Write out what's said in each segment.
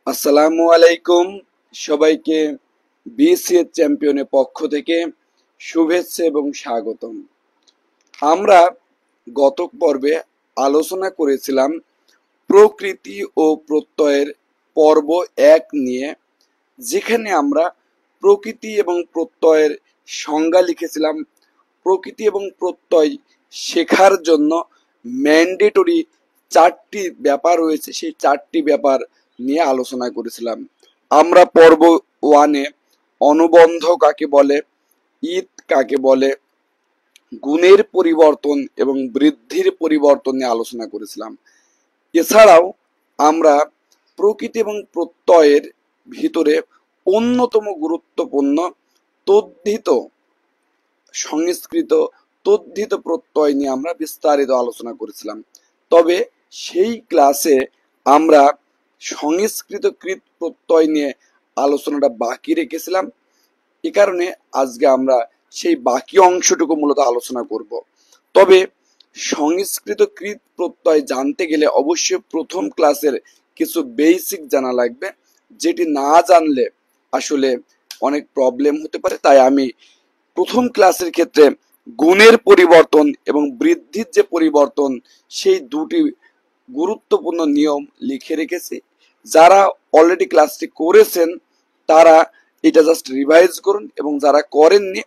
আসসালামু আলাইকুম সবাইকে বিসিএস চ্যাম্পিয়নের পক্ষ থেকে শুভেচ্ছা এবং স্বাগতম। আমরা গত পর্বে আলোচনা করেছিলাম প্রকৃতি ও প্রত্যয়ের পর্ব 1 নিয়ে, যেখানে আমরা প্রকৃতি এবং প্রত্যয়ের সংজ্ঞা লিখেছিলাম। প্রকৃতি এবং প্রত্যয় শেখার জন্য ম্যান্ডেটরি 4টি ব্যাপার রয়েছে, সেই 4টি ব্যাপার নিয়ে আলোচনা করেছিলাম। আমরা পর্ব 1-এ অনুবন্ধ কাকে বলে, ঈদ কাকে বলে, গুণের পরিবর্তন এবং বৃদ্ধির পরিবর্তন নিয়ে আলোচনা করেছিলাম। এছাড়াও আমরা প্রকৃতি এবং প্রত্যয়ের ভিতরে অন্যতম গুরুত্বপূর্ণ তদ্ধিত সংস্কৃত তদ্ধিত প্রত্যয় নিয়ে আমরা বিস্তারিত আলোচনা করেছিলাম। তবে সেই ক্লাসে আমরা সংস্কৃতকৃত প্রত্যয় নিয়ে আলোচনাটা বাকি রেখেছিলাম। এ কারণে আজকে আমরা সেই বাকি অংশটুকু মূলত আলোচনা করব। তবে সংস্কৃতকৃত প্রত্যয় জানতে গেলে অবশ্যই প্রথম ক্লাসের কিছু বেসিক জানা লাগবে, যেটি না জানলে আসলে অনেক প্রবলেম হতে পারে। তাই আমি প্রথম ক্লাসের ক্ষেত্রে গুণের পরিবর্তন এবং বৃদ্ধির যে পরিবর্তন, সেই দুটি গুরুত্বপূর্ণ নিয়ম লিখে রেখেছি। যারা অলরেডি ক্লাসটি করেছেন তারা এটা জাস্ট রিভাইজ করুন, এবং যারা করেননি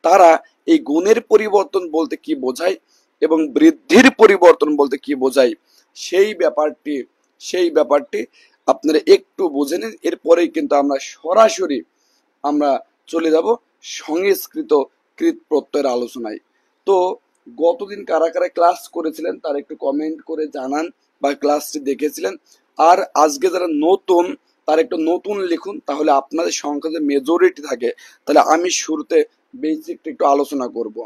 তারা এই গুণের পরিবর্তন বলতে কি বোঝায় এবং বৃদ্ধির পরিবর্তন বলতে কি বোঝায় সেই ব্যাপারটি আপনারা একটু বুঝে নিন। এরপরেই কিন্তু আমরা সরাসরি চলে যাব সংস্কৃত কৃত প্রত্যয়ের আলোচনায়। তো গতদিন কারা কারা ক্লাস করেছিলেন তারা একটু কমেন্ট করে জানান, বা ক্লাসটি দেখেছিলেন। আর আজকে যারা নতুন তারা একটু নতুন লিখুন, তাহলে আপনাদের সংখ্যা যে মেজরিটি থাকে, তাহলে আমি শুরুতে বেসিকটা একটু আলোচনা করব,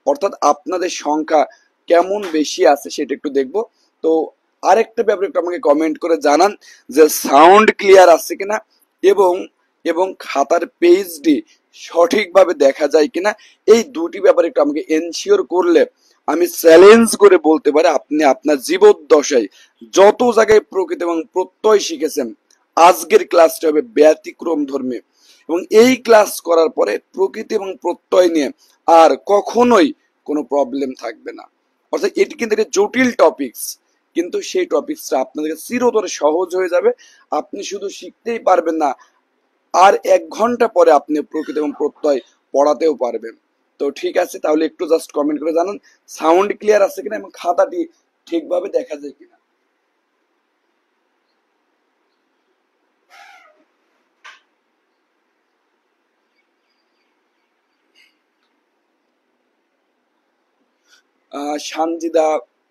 অর্থাৎ আপনাদের সংখ্যা কেমন বেশি আছে সেটা একটু দেখব। তো আরেকটা ব্যাপারে একটু আমাকে কমেন্ট করে জানান যে সাউন্ড ক্লিয়ার আছে কিনা, এবং খাতার পেজটি সঠিকভাবে দেখা যায় কিনা। এই দুটি ব্যাপারে একটু আমাকে এনশিওর করলে আমি চ্যালেঞ্জ করে বলতে পারি আপনি আপনার জীবদ্দশায় যত জায়গায় প্রকৃতি এবং প্রত্যয় শিখেছেন, আজকের ক্লাসটা হবে ব্যতিক্রম ধর্মী, এবং এই ক্লাস করার পরে প্রকৃতি এবং প্রত্যয় নিয়ে আর কখনোই কোনো প্রবলেম থাকবে না। অর্থাৎ এটি কিন্তু একটা জটিল টপিকস, কিন্তু সেই টপিকসটা আপনাদের চিরতরে সহজ হয়ে যাবে। আপনি শুধু শিখতেই পারবেন না, আর 1 ঘন্টা পরে আপনি প্রকৃতি এবং প্রত্যয় পড়াতেও পারবেন। তো ঠিক আছে, তাহলে একটু জাস্ট কমেন্ট করে জানান সাউন্ড ক্লিয়ার আছে কিনা এবং খাতাটি ঠিকভাবে দেখা যায় কিনা। সানজিদা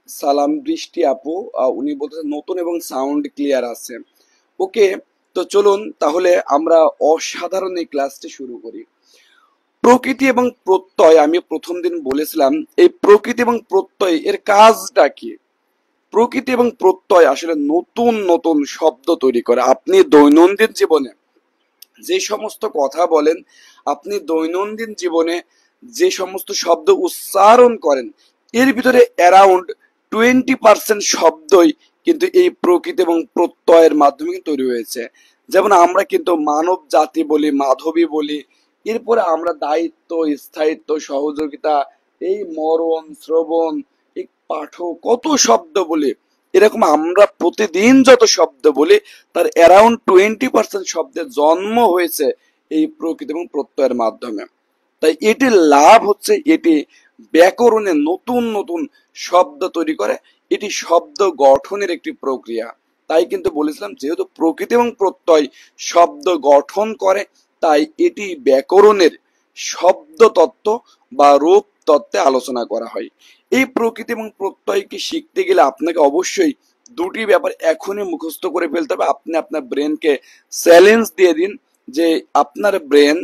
সালাম, বৃষ্টি আপু উনি বলতেছেন নতুন এবং সাউন্ড ক্লিয়ার আছে। ওকে, তো চলুন তাহলে আমরা অসাধারণ এই ক্লাসটি শুরু করি। প্রকৃতি এবং প্রত্যয়, আমি প্রথম দিন বলেছিলাম এই প্রকৃতি এবং প্রত্যয় এর কাজটা কি। প্রকৃতি এবং প্রত্যয় আসলে নতুন নতুন শব্দ তৈরি করে। আপনি দৈনন্দিন জীবনে যে সমস্ত কথা বলেন, আপনি দৈনন্দিন জীবনে যে সমস্ত শব্দ উচ্চারণ করেন, এর ভিতরে অ্যারাউন্ড 20% শব্দই কিন্তু এই প্রকৃতি এবং প্রত্যয়ের মাধ্যমে তৈরি হয়েছে। যেমন আমরা কিন্তু মানব জাতি বলি, মাধবী বলি, এরপরে আমরা দায়িত্ব, স্থায়িত্ব, সহযোগিতা, এই মরণ, শ্রবণ, এই পাঠ, কত শব্দ বলি। এরকম আমরা প্রতিদিন যত শব্দ বলি তার অ্যারাউন্ড 20% শব্দের জন্ম হয়েছে এই প্রকৃতি এবং প্রত্যয়ের মাধ্যমে। তাই এটির লাভ হচ্ছে এটি ব্যাকরণে নতুন নতুন শব্দ তৈরি করে, এটি শব্দ গঠনের একটি প্রক্রিয়া। তাই কিন্তু বলেছিলাম যেহেতু প্রকৃতি এবং প্রত্যয় শব্দ গঠন করে, তাই এটি ব্যাকরণের শব্দ তত্ত্ব বা রূপ তত্ত্বে আলোচনা করা হয়। এই প্রকৃতি এবং প্রত্যয়কে শিখতে গেলে আপনাকে অবশ্যই দুটি ব্যাপার এখনই মুখস্থ করে ফেলতে হবে। আপনি আপনার ব্রেনকে চ্যালেঞ্জ দিয়ে দিন যে আপনার ব্রেন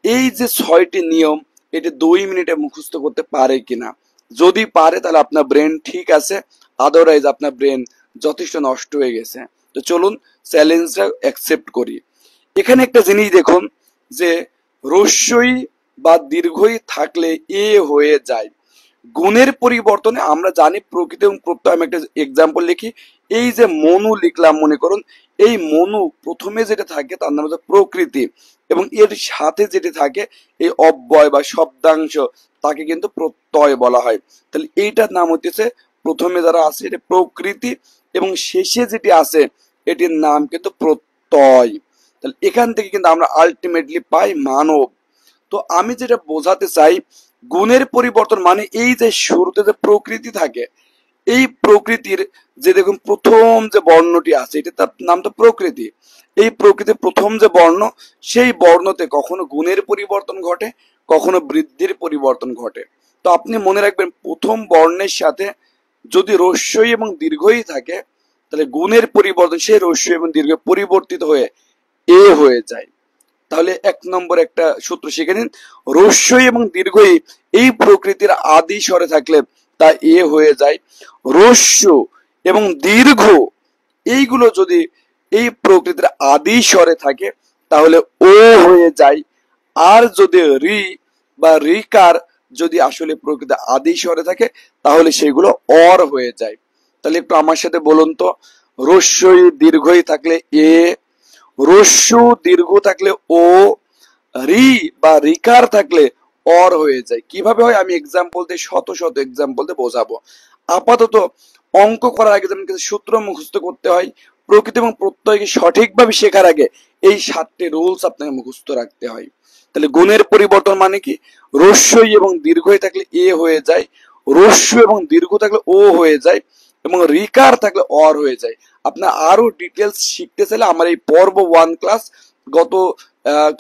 এই যে 6টি নিয়ম এটি 2 মিনিটে মুখস্থ করতে পারে কিনা। যদি পারে তাহলে আপনার ব্রেন ঠিক আছে, আদারওয়াইজ আপনার ব্রেন যথেষ্ট নষ্ট হয়ে গেছে। তো চলুন চ্যালেঞ্জটা অ্যাকসেপ্ট করি। এখানে একটা জিনিস দেখুন যে রস্যই বা দীর্ঘই থাকলে এ হয়ে যায়। গুণের পরিবর্তনে আমরা জানি প্রকৃতি এবং প্রত্যয়, আমি একটা এক্সাম্পল লিখি, এই যে মনু লিখলাম, মনে করুন এই মনু প্রথমে যেটা থাকে তার নাম হচ্ছে প্রকৃতি, এবং এর সাথে যেটা থাকে এই অব্যয় বা শব্দাংশ তাকে কিন্তু প্রত্যয় বলা হয়। তাহলে এইটার নাম হচ্ছে, প্রথমে যারা আছে এটা প্রকৃতি এবং শেষে যেটি আছে এটির নাম কিন্তু প্রত্যয়। তাহলে এখান থেকে কিন্তু আমরা আলটিমেটলি পাই মানব। তো আমি যেটা বোঝাতে চাই, গুণের পরিবর্তন মানে এই যে শুরুতে যে প্রকৃতি থাকে, এই প্রকৃতির যে দেখুন প্রথম যে বর্ণটি আছে এটা তার নাম তো প্রকৃতি। এই প্রকৃতির প্রথম যে বর্ণ, সেই বর্ণতে কখনো গুণের পরিবর্তন ঘটে, কখনো বৃদ্ধির পরিবর্তন ঘটে। তো আপনি মনে রাখবেন প্রথম বর্ণের সাথে যদি রস্যই এবং দীর্ঘই থাকে, তাহলে গুণের পরিবর্তন সেই রস্যই এবং দীর্ঘ পরিবর্তিত হয়ে এ হয়ে যায়। তাহলে এক নম্বর একটা সূত্র শিখে নিন, রস্যই এবং দীর্ঘই এই প্রকৃতির আদি স্বরে থাকলে তা এ হয়ে যায়। রস্য এবং দীর্ঘ এইগুলো যদি এই প্রকৃতির আদি স্বরে থাকে তাহলে ও হয়ে যায়। আর যদি রি বা রিকার যদি আসলে প্রকৃতির আদি স্বরে থাকে তাহলে সেগুলো অর হয়ে যায়। তাহলে একটু আমার সাথে বলুন তো, রস্যই দীর্ঘই থাকলে এ, রস্য দীর্ঘ থাকলে ও, রি বা রিকার থাকলে অর হয়ে যায়। কিভাবে হয় আমি এক্সাম্পল দিয়ে শত শত এক্সাম্পল দিয়ে বোঝাবো। আপাতত অঙ্ক করার আগে যেমন কিছু সূত্র মুখস্থ করতে হয়, প্রকৃতি এবং প্রত্যয়কে সঠিকভাবে শেখার আগে এই 7টি রুলস আপনাকে মুখস্থ রাখতে হয়। তাহলে গুণের পরিবর্তন মানে কি, রস্যই এবং দীর্ঘই থাকলে এ হয়ে যায়, রস্য এবং দীর্ঘ থাকলে ও হয়ে যায়, এবং রিকার থাকলে অর হয়ে যায়। আপনার আরো ডিটেলস শিখতে চাইলে আমার এই পর্ব 1 ক্লাস গত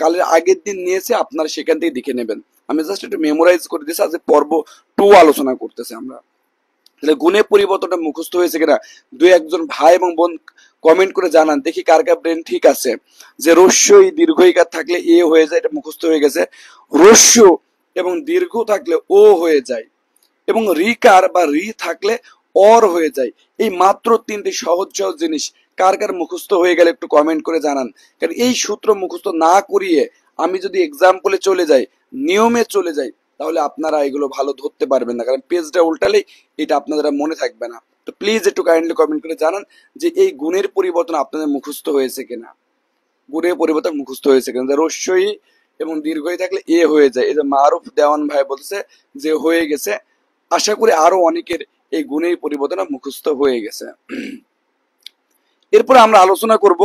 কালের আগের দিন নিয়েছে, আপনারা সেখান থেকে দেখে নেবেন। আমি জাস্ট একটু মেমোরাইজ করে দিয়েছি, আজ পর্ব 2 আলোচনা করতেছি আমরা। তাহলে গুণের পরিবর্তনটা মুখস্থ হয়েছে কিনা দুই একজন ভাই এবং বোন কমেন্ট করে জানান, দেখি কার কার ব্রেন ঠিক আছে। যে রস্যই দীর্ঘইকার থাকলে এ হয়ে যায়, এটা মুখস্থ হয়ে গেছে। রস্য এবং দীর্ঘ থাকলে ও হয়ে যায়, এবং রিকার বা রি থাকলে অর হয়ে যায়। এই মাত্র 3টি সহজ সহজ জিনিস কার কার মুখস্থ হয়ে গেলে একটু কমেন্ট করে জানান। কারণ এই সূত্র মুখস্থ না করিয়ে আমি যদি এক্সাম্পলে চলে যাই, নিয়মে চলে যাই, তাহলে আপনারা এগুলো ভালো ধরতে পারবেন না, কারণ পেজটা উল্টালেই এটা আপনাদের মনে থাকবে না। তো প্লিজ একটু কাইন্ডলি কমেন্ট করে জানান যে এই গুণের পরিবর্তন আপনাদের মুখস্থ হয়েছে কিনা, গুণের পরিবর্তন মুখস্থ হয়েছে কিনা। রস্যই এবং দীর্ঘই থাকলে এ হয়ে যায়, এই যে মারুফ দেওয়ান ভাই বলছে যে হয়ে গেছে। আশা করি আরো অনেকের এই গুণের পরিবর্তন মুখস্থ হয়ে গেছে। এরপর আমরা আলোচনা করব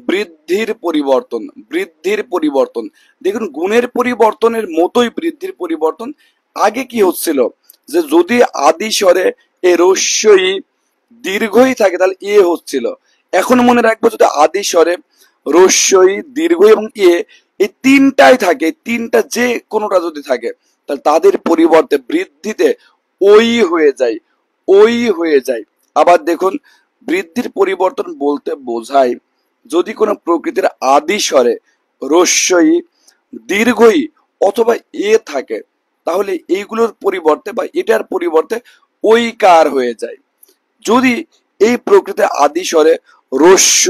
বৃদ্ধির পরিবর্তন। বৃদ্ধির পরিবর্তন দেখুন, গুণের পরিবর্তনের মতোই বৃদ্ধির পরিবর্তন। আগে কি হচ্ছিল, যে যদি আদি স্বরে এ রস্যই দীর্ঘই থাকে তাহলে এ হচ্ছিল। এখন মনে রাখবো যদি আদি স্বরে রস্যই দীর্ঘ এবং এ এই তিনটাই থাকে, তিনটা যে কোনোটা যদি থাকে তাহলে তাদের পরিবর্তে বৃদ্ধিতে ওই হয়ে যায়, ওই হয়ে যায়। আবার দেখুন, বৃদ্ধির পরিবর্তন বলতে বোঝায় যদি কোনো প্রকৃতির আদি স্বরে রস্যই দীর্ঘই অথবা এ থাকে তাহলে এইগুলোর পরিবর্তে বা এটার পরিবর্তে ওই কার হয়ে যায়। যদি এই প্রকৃতির আদি স্বরে রস্য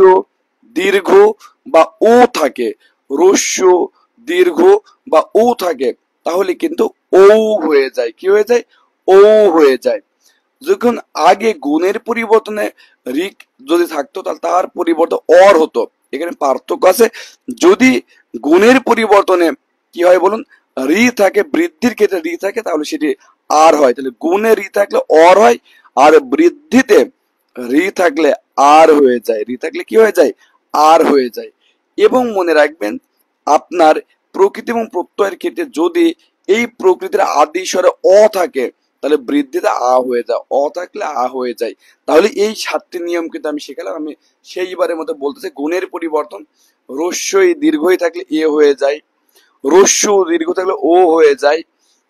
দীর্ঘ বা ও থাকে, রস্য দীর্ঘ বা ও থাকে, তাহলে কিন্তু ও হয়ে যায়। কি হয়ে যায়? ও হয়ে যায়। যখন আগে গুণের পরিবর্তনে রিক যদি থাকতো তাহলে তার পরিবর্তন অর হতো। এখানে পার্থক্য আছে। যদি গুণের পরিবর্তনে কি হয় বলুন, রি থাকে, বৃদ্ধির ক্ষেত্রে রি থাকে, তাহলে সেটি আর হয়। তাহলে গুণে রি থাকলে অর হয়, আর বৃদ্ধিতে রি থাকলে আর হয়ে যায়। রি থাকলে কি হয়ে যায়? আর হয়ে যায়। এবং মনে রাখবেন, আপনার প্রকৃতি এবং প্রত্যয়ের ক্ষেত্রে যদি এই প্রকৃতির আদি স্বরে অ থাকে তাহলে বৃদ্ধিতে আ হয়ে যায়, অ থাকলে আ হয়ে যায়। তাহলে এই 7টি নিয়ম কিন্তু আমি শেখালাম। আমি সেইবারের মতো বলতেছি, গুণের পরিবর্তন রস্যই দীর্ঘই থাকলে এ হয়ে যায়, রস্য দীর্ঘ থাকলে ও হয়ে যায়,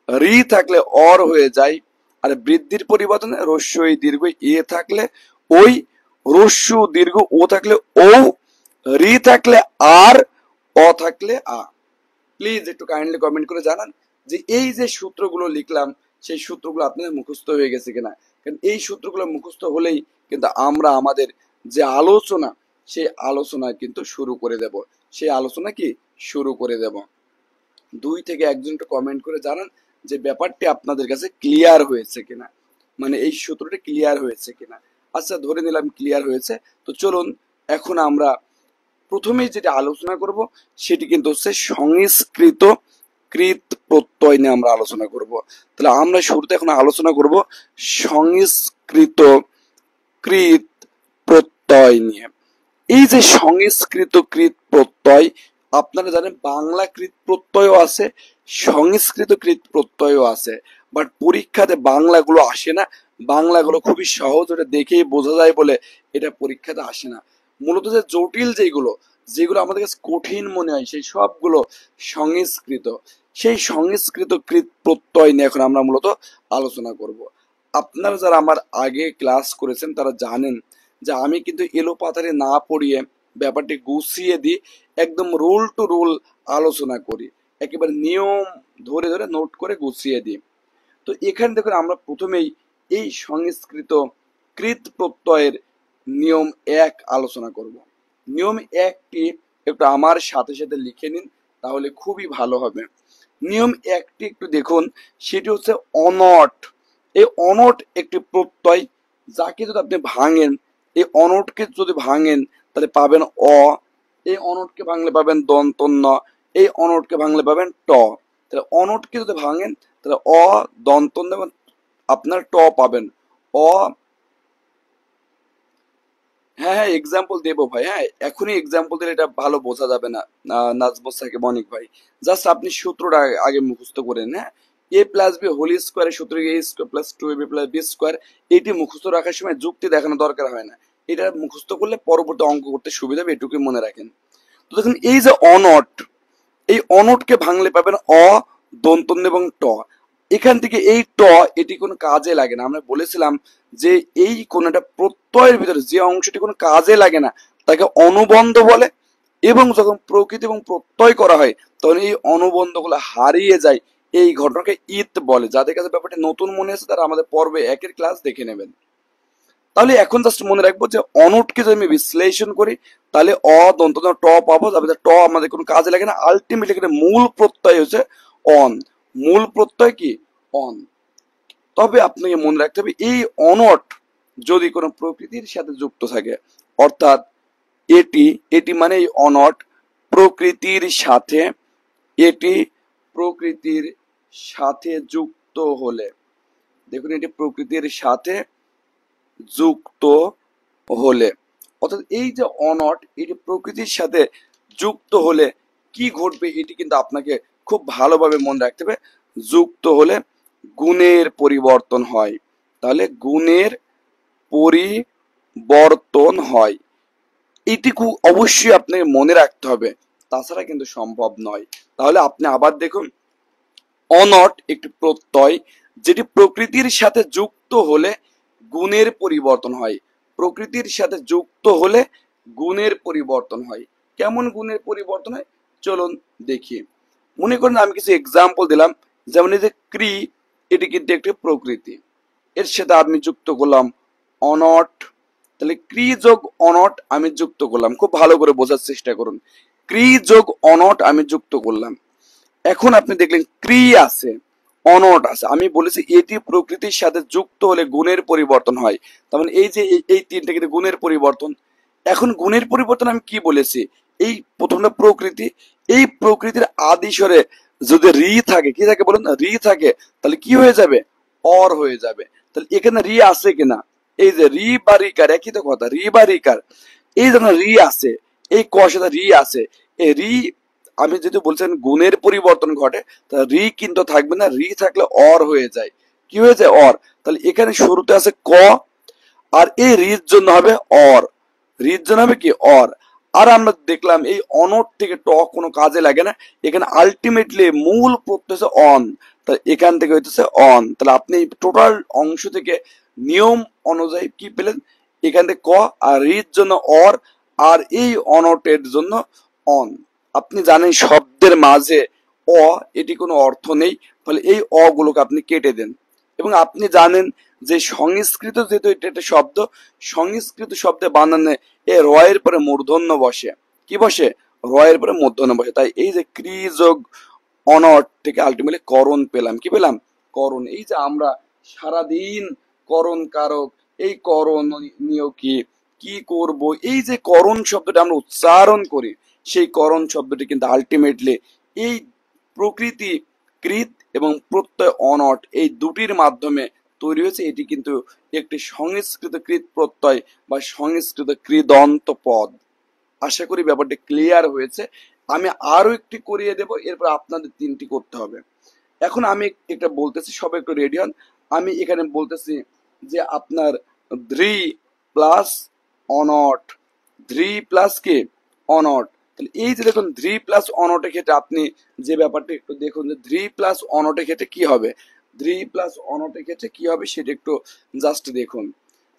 রি থাকলে অর হয়ে যায়। আর বৃদ্ধির পরিবর্তনে রস্যই দীর্ঘ এ থাকলে ওই, রস্য দীর্ঘ ও থাকলে ও, রি থাকলে আর, অ থাকলে আ। প্লিজ একটু কাইন্ডলি কমেন্ট করে জানান যে এই যে সূত্রগুলো লিখলাম সেই সূত্রগুলো আপনাদের মুখস্থ হয়ে গেছে কিনা। কারণ এই সূত্রগুলো মুখস্থ হলেই কিন্তু আমরা আমাদের যে আলোচনা সেই আলোচনা কিন্তু শুরু করে দেব। সেই আলোচনা কি শুরু করে দেব। 2 থেকে 1জন একটু কমেন্ট করে জানান যে ব্যাপারটি আপনাদের কাছে ক্লিয়ার হয়েছে কিনা, মানে এই সূত্রটি ক্লিয়ার হয়েছে কিনা। আচ্ছা, ধরে নিলাম ক্লিয়ার হয়েছে। তো চলুন এখন আমরা প্রথমেই যেটা আলোচনা করব সেটি কিন্তু হচ্ছে সংস্কৃত কৃত প্রত্যয় নিয়ে আমরা আলোচনা করব। তাহলে আমরা শুরুতে এখন আলোচনা করব সংস্কৃত কৃত প্রত্যয় নিয়ে। এই যে সংস্কৃত কৃত প্রত্যয়, আপনারা জানেন বাংলা কৃত প্রত্যয়ও আছে, সংস্কৃত কৃত প্রত্যয়ও আছে, বাট পরীক্ষাতে বাংলাগুলো আসে না। বাংলাগুলো খুবই সহজ, ওটা দেখেই বোঝা যায় বলে এটা পরীক্ষাতে আসে না। মূলত যে জটিল যেগুলো যেগুলো আমাদের কাছে কঠিন মনে হয় সেই সবগুলো সংস্কৃত। সেই সংস্কৃত কৃত প্রত্যয় নিয়ে এখন আমরা মূলত আলোচনা করব। আপনারা যারা আমার আগে ক্লাস করেছেন তারা জানেন যে আমি কিন্তু এলোপাতাড়ি না পড়িয়ে ব্যাপারটি গুছিয়ে দিই, একদম রুল টু রুল আলোচনা করি, একেবারে নিয়ম ধরে ধরে নোট করে গুছিয়ে দিই। তো এখানে দেখুন আমরা প্রথমেই এই সংস্কৃত কৃত প্রত্যয়ের নিয়ম এক আলোচনা করব। নিয়ম একটি একটু আমার সাথে সাথে লিখে নিন, তাহলে খুবই ভালো হবে। নিয়ম একটি একটু দেখুন, সেটি হচ্ছে অনট। এই অনট একটি প্রত্যয়, যাকে যদি আপনি ভাঙেন, এই অনটকে যদি ভাঙেন তাহলে পাবেন অ, এই অনটকে ভাঙলে পাবেন দন্ত ন, এই অনটকে ভাঙলে পাবেন ট। তাহলে অনটকে যদি ভাঙেন তাহলে অ দন্ত ন এবং আপনার ট পাবেন। অ, হ্যাঁ হ্যাঁ এক্সাম্পল দেবো ভাই, হ্যাঁ এখনই এক্সাম্পল দিলে এটা ভালো বোঝা যাবে না। নাজমুস সাকিব অনিক ভাই, জাস্ট আপনি সূত্রটা আগে মুখস্থ করেন। হ্যাঁ, এ প্লাস বি হোল স্কোয়ারের সূত্র এ square plus two A B plus B square, এটি মুখস্থ রাখার সময় যুক্তি দেখানো দরকার হয় না। এটা মুখস্থ করলে পরবর্তী অঙ্ক করতে সুবিধা হবে, এটুকুই মনে রাখেন। তো দেখুন এই যে অনট, এই অনটকে ভাঙলে পাবেন অ দন্ত ন এবং ট। এখান থেকে এই ট এটি কোনো কাজে লাগে না। আমরা বলেছিলাম যে এই কোন একটা প্রত্যয়ের ভিতরে যে অংশটি কোনো কাজে লাগে না তাকে অনুবন্ধ বলে, এবং যখন প্রকৃতি এবং প্রত্যয় করা হয় তখন এই অনুবন্ধগুলো হারিয়ে যায়, এই ঘটনাকে ইত বলে। যাদের কাছে ব্যাপারটি নতুন মনে আছে তারা আমাদের পর্বে একের ক্লাস দেখে নেবেন। তাহলে এখন জাস্ট মনে রাখবো যে অনটকে যদি আমি বিশ্লেষণ করি তাহলে অ দন্ত ন ট পাবো, তারপরে ট আমাদের কোনো কাজে লাগে না। আলটিমেটলি এখানে মূল প্রত্যয় হচ্ছে অন, মূল প্রত্যয় কি অন। তবে আপনাকে মনে রাখতে হবে এই অনট যদি কোনো প্রকৃতির সাথে যুক্ত থাকে, অর্থাৎ এটি এটি মানে এই অনট প্রকৃতির সাথে, এটি প্রকৃতির সাথে যুক্ত হলে, দেখুন এটি প্রকৃতির সাথে যুক্ত হলে, অর্থাৎ এই যে অনট এটি প্রকৃতির সাথে যুক্ত হলে কি ঘটবে এটি কিন্তু আপনাকে খুব ভালোভাবে মনে রাখতে হবে। যুক্ত হলে গুণের পরিবর্তন হয়, তাহলে গুণের পরিবর্তন হয়, এটুকু অবশ্যই আপনাকে মনে রাখতে হবে, তাছাড়া কিন্তু সম্ভব নয়। তাহলে আপনি আবার দেখুন, অনট একটি প্রত্যয় যেটি প্রকৃতির সাথে যুক্ত হলে গুণের পরিবর্তন হয়। প্রকৃতির সাথে যুক্ত হলে গুণের পরিবর্তন হয়। কেমন গুণের পরিবর্তন হয় চলুন দেখি। মনে করেন আমি কিছু এক্সাম্পল দিলাম, যেমন এই যে ক্রি, এটি কিন্তু একটি প্রকৃতি, এর সাথে আমি যুক্ত করলাম অনট। তাহলে ক্রি যোগ অনট আমি যুক্ত করলাম, খুব ভালো করে বোঝার চেষ্টা করুন। ক্রি যোগ অনট আমি যুক্ত করলাম। এখন আপনি দেখলেন ক্রি আছে, অনট আছে, আমি বলেছি এটি প্রকৃতির সাথে যুক্ত হলে গুণের পরিবর্তন হয়। তার মানে এই যে এই তিনটা কিন্তু গুণের পরিবর্তন। এখন গুণের পরিবর্তন আমি কি বলেছি, এই প্রথমটা প্রকৃতি, এই প্রকৃতির আদি স্বরে যদি রি থাকে, কি থাকে বলুন, রি থাকে, তাহলে কি হয়ে যাবে, অর হয়ে যাবে। তাহলে এখানে রি আছে কিনা, এই যে রি বা রিকার একই তো কথা, রি বা রিকার, এই জন্য রি আছে, এই ক সাথে রি আছে, এই রি আমি যদি বলছেন গুণের পরিবর্তন ঘটে, তাহলে রি কিন্তু থাকবে না, রি থাকলে অর হয়ে যায়, কি হয়ে যায় অর। তাহলে এখানে শুরুতে আছে ক, আর এই রির জন্য হবে অর, রির জন্য হবে কি অর। আর আমরা দেখলাম এই অনট থেকে ট কোনো কাজে লাগে না, এখানে আলটিমেটলি মূল প্রত্যয় হচ্ছে অন, তাহলে এখান থেকে হইতেছে অন। তাহলে আপনি টোটাল অংশ থেকে নিয়ম অনুযায়ী কি পেলেন, এখান থেকে ক, আর রির জন্য অর, আর এই অনটের জন্য অন। আপনি জানেন শব্দের মাঝে অ এটি কোনো অর্থ নেই, ফলে এই অ গুলোকে আপনি কেটে দেন। এবং আপনি জানেন যে সংস্কৃত যেহেতু এটা একটা শব্দ, সংস্কৃত শব্দে বানানে এ রয়ের পরে মূর্ধন্য বসে, কি বসে, রয়ের পরে মূর্ধন্য বসে। তাই এই যে ক্রি যোগ অনট থেকে আলটিমেটলি করণ পেলাম, কি পেলাম, করণ। এই যে আমরা সারাদিন করণ কারক এই করণীয় কি, কি করব, এই যে করণ শব্দটা আমরা উচ্চারণ করি, সেই করণ শব্দটি কিন্তু আলটিমেটলি এই প্রকৃতি কৃত এবং প্রত্যয় অনট এই দুটির মাধ্যমে তৈরি হয়েছে। এটি কিন্তু একটি সংস্কৃত কৃত প্রত্যয় বা সংস্কৃত কৃদন্ত পদ। আশা করি ব্যাপারটা ক্লিয়ার হয়েছে। আমি আরো একটি করিয়ে দেব, এরপর আপনাদের তিনটি করতে হবে। এখন আমি একটা বলতেছি, সবাই একটু রেডি হন। আমি এখানে বলতেছি যে আপনার ধৃ প্লাস অনট, ধৃ প্লাস কে অনট। তাহলে এই যে দেখুন ধৃ প্লাস অনটের ক্ষেত্রে আপনি যে ব্যাপারটা একটু দেখুন যে ধৃ প্লাস অনটের ক্ষেত্রে কি হবে, ধৃ প্লাস অনটের ক্ষেত্রে কি হবে সেটা একটু জাস্ট দেখুন।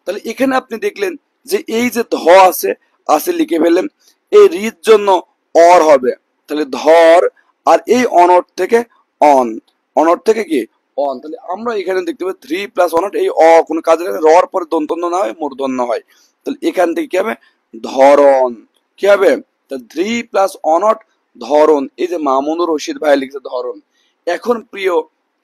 তাহলে এখানে আপনি দেখলেন যে এই যে ধ আছে, আছে লিখে ফেললেন, এই রির জন্য অর হবে, তাহলে ধর, আর এই অনট থেকে অন, অনট থেকে কি অন। তাহলে আমরা এখানে দেখতে পাই থ্রি প্লাস অনট, এই অ কোনো কাজে লাগে, রর পরে দন্তন্য না হয় মূর্ধন্য হয়। তাহলে এখান থেকে কি হবে ধরন, কি হবে থ্রি প্লাস অনট ধরন। এই যে মামুনুর রশিদ ভাই লিখছে ধরন। এখন প্রিয়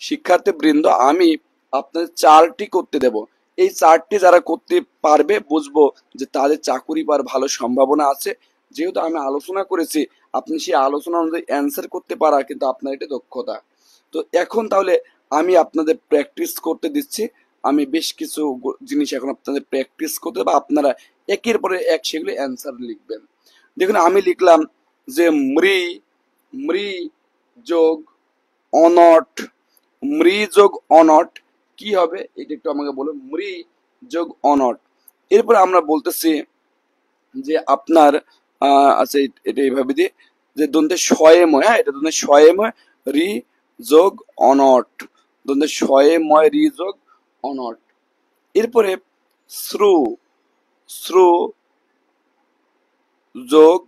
শিক্ষার্থী বৃন্দ, আমি আপনাদের চারটি করতে দেব। এই চারটি যারা করতে পারবে বুঝবো যে তাদের চাকুরি পাওয়ার ভালো সম্ভাবনা আছে। যেহেতু আমি আলোচনা করেছি, আপনি সেই আলোচনা অনুযায়ী অ্যান্সার করতে পারা কিন্তু আপনার এটা দক্ষতা। তো এখন তাহলে আমি আপনাদের প্র্যাকটিস করতে দিচ্ছি। আমি বেশ কিছু জিনিস এখন আপনাদের প্র্যাকটিস করতে, বা আপনারা একের পরে এক সেগুলো অ্যান্সার লিখবেন। দেখুন আমি লিখলাম যে মৃ, মৃ যোগ অনট, মৃ যোগ অনট কি হবে এটা একটু আমাকে বলুন, মৃ যোগ অনট। এরপর আমরা বলতেছি যে আপনার আচ্ছা এটা এইভাবে দিয়ে যে দন্তে শয়েময়, হ্যাঁ এটা দন্তে শয়েময় রি যোগ অনট, দন্তে শয়েময় রি যোগ অনট। এরপরে শ্রু, শ্রু যোগ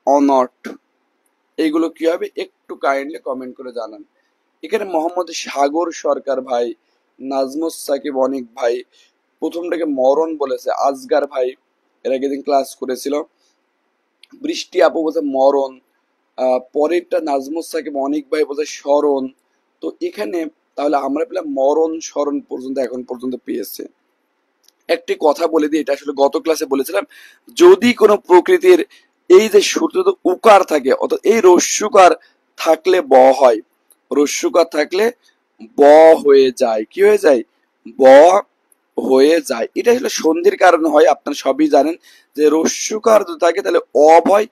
অনট, এইগুলো কি হবে একটু কাইন্ডলি কমেন্ট করে জানান। এখানে মোহাম্মদ সাগর সরকার ভাই, নাজমুস সাকিব অনিক ভাই, প্রথমটাকে মরণ বলেছে, আজগার ভাই এর আগে দিন ক্লাস করেছিল, বৃষ্টি আপু বলছে মরণ, পরেরটা নাজমুস সাকিব অনিক ভাই বলছে স্মরণ। তো এখানে তাহলে আমরা পেলাম মরণ স্মরণ পর্যন্ত এখন পর্যন্ত পেয়েছে। একটি কথা বলে দিই, এটা আসলে গত ক্লাসে বলেছিলাম, যদি কোনো প্রকৃতির এই যে সূত্র উকার থাকে, অর্থাৎ এই রস্যুকার থাকলে ব হয়, রস্যুকার থাকলে ব হয়ে যায়, কি হয়ে যায় ব হয়ে যায়। এটা আসলে সন্ধির কারণে হয়, আপনারা সবই জানেন যে রস্যুকার যদি থাকে তাহলে অব হয়,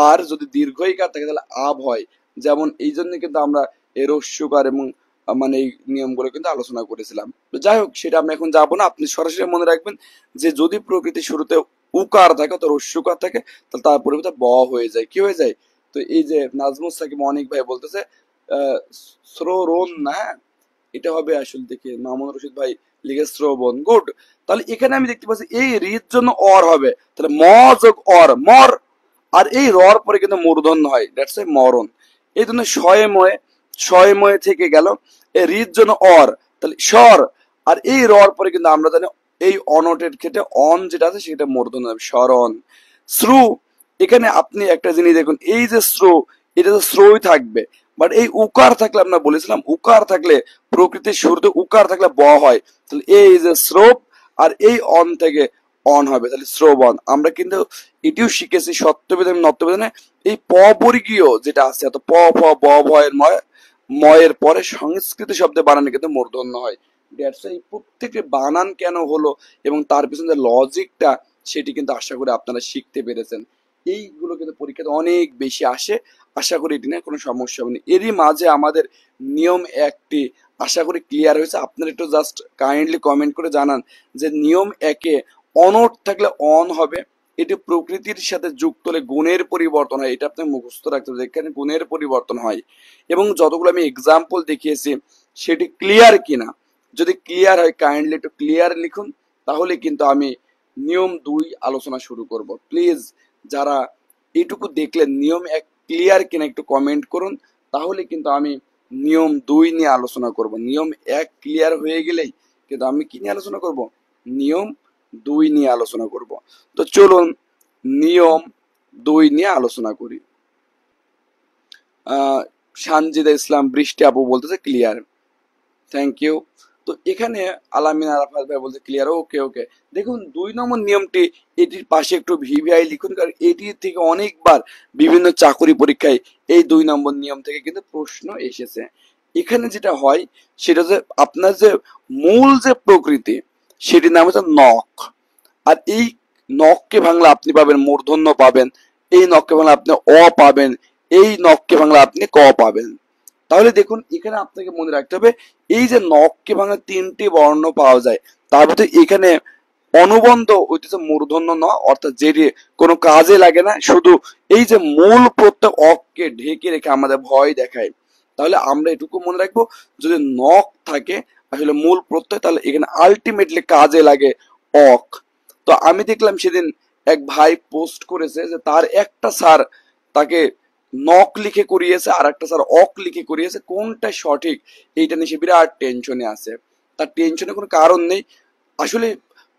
আর যদি দীর্ঘইকার থাকে তাহলে আব হয়। যেমন এই জন্য কিন্তু আমরা এই রস্যুকার এবং মানে এই নিয়মগুলো কিন্তু আলোচনা করেছিলাম। তো যাই হোক সেটা আমরা এখন যাবো না, আপনি সরাসরি মনে রাখবেন যে যদি প্রকৃতির শুরুতে উকার থাকে অর্থাৎ রস্যুকার থাকে তাহলে তার পরিবর্তে ব হয়ে যায়, কি হয়ে যায়। তো এই যে নাজমুস সাকিব অনিক ভাই বলতেছে শ্রোরণ না, এটা হবে আসলে দেখি মামুন রশিদ ভাই লিখে শ্রবণ, গুড। তাহলে এখানে আমি দেখতে পাচ্ছি এই রির জন্য অর হবে, তাহলে ম যোগ অর মর, আর এই রর পরে কিন্তু মূর্ধন্য হয়, দ্যাটস এ মরণ। এই জন্য শয়ময়, শয়ময় থেকে গেল, এই রির জন্য অর তাহলে স্বর, আর এই রর পরে কিন্তু আমরা জানি এই অনটের ক্ষেত্রে অন যেটা আছে সেটা মূর্ধন্য হবে স্মরণ। শ্রু, এখানে আপনি একটা জিনিস দেখুন, এই যে শ্রু এটা তো শ্রুই থাকবে, বাট এই উকার থাকলে আমরা বলেছিলাম উকার থাকলে প্রকৃতির শুরুতে উকার থাকলে ব হয়, তাহলে এই যে শ্রোপ আর এই অন থেকে অন হবে, তাহলে শ্রবণ। আমরা কিন্তু এটিও শিখেছি সত্যবেদন নত্যবেদনে এই প বর্গীয় যেটা আছে, অত প ফ ব ভয়ের ময়, ময়ের পরে সংস্কৃত শব্দে বানানো কিন্তু মূর্ধন্য হয়। এই প্রত্যেকটি বানান কেন হলো এবং তার পিছনে যে লজিকটা সেটি কিন্তু আশা করি আপনারা শিখতে পেরেছেন। এইগুলো কিন্তু পরীক্ষাতে অনেক বেশি আসে, আশা করি এটি নিয়ে কোনো সমস্যা হবে না। এরই মাঝে আমাদের নিয়ম একটি আশা করি ক্লিয়ার হয়েছে। আপনারা একটু জাস্ট কাইন্ডলি কমেন্ট করে জানান যে নিয়ম একে অনট থাকলে অন হবে, এটি প্রকৃতির সাথে যুক্ত হলে গুণের পরিবর্তন হয়, এটা আপনি মুখস্থ রাখতে হবে এখানে গুণের পরিবর্তন হয়। এবং যতগুলো আমি এক্সাম্পল দেখিয়েছি সেটি ক্লিয়ার কিনা, যদি ক্লিয়ার হয় কাইন্ডলি একটু ক্লিয়ার লিখুন, তাহলে কিন্তু আমি নিয়ম 2 আলোচনা শুরু করব। প্লিজ যারা এইটুকু দেখলেন নিয়ম 1 ক্লিয়ার কিনা একটু কমেন্ট করুন, তাহলে কিন্তু আমি নিয়ম 2 নিয়ে আলোচনা করব। নিয়ম 1 ক্লিয়ার হয়ে গেলেই কিন্তু আমি কি নিয়ে আলোচনা করব, নিয়ম 2 নিয়ে আলোচনা করব। তো চলুন নিয়ম 2 নিয়ে আলোচনা করি। সানজিদা ইসলাম বৃষ্টি আপু বলতেছে ক্লিয়ার, থ্যাংক ইউ। তো এখানে আলামিন আরাফাত ভাই বলতে ক্লিয়ার, ওকে ওকে। দেখুন 2 নম্বর নিয়মটি, এটির পাশে একটু ভিভিআই লিখুন, কারণ এটি থেকে অনেকবার বিভিন্ন চাকরি পরীক্ষায় এই 2 নম্বর নিয়ম থেকে কিন্তু প্রশ্ন এসেছে। এখানে যেটা হয় সেটা যে আপনার যে মূল যে প্রকৃতি সেটির নাম হচ্ছে নখ। আর এই নখকে ভাঙলে আপনি পাবেন মূর্ধন্য পাবেন, এই নখকে ভাঙলে আপনি অ পাবেন, এই নখকে ভাঙলে আপনি ক পাবেন। তাহলে দেখুন এখানে আপনাকে মনে রাখতে হবে, এই যে নখকে ভাঙা 3টি বর্ণ পাওয়া যায়, তার ভিতরে এখানে অনুবন্ধ হইতেছে মূর্ধন্য ন, অর্থাৎ যেটি কোনো কাজে লাগে না, শুধু এই যে মূল প্রত্যয় অককে ঢেকে রেখে আমাদের ভয় দেখায়। তাহলে আমরা এটুকু মনে রাখবো, যদি নখ থাকে আসলে মূল প্রত্যয়, তাহলে এখানে আলটিমেটলি কাজে লাগে অক। তো আমি দেখলাম সেদিন এক ভাই পোস্ট করেছে যে তার একটা স্যার তাকে নক লিখে করিয়েছে আর একটা স্যার অক লিখে করিয়েছে, কোনটা সঠিক এইটা নিয়ে সে বিরাট টেনশনে আছে। তার টেনশনে কোনো কারণ নেই, আসলে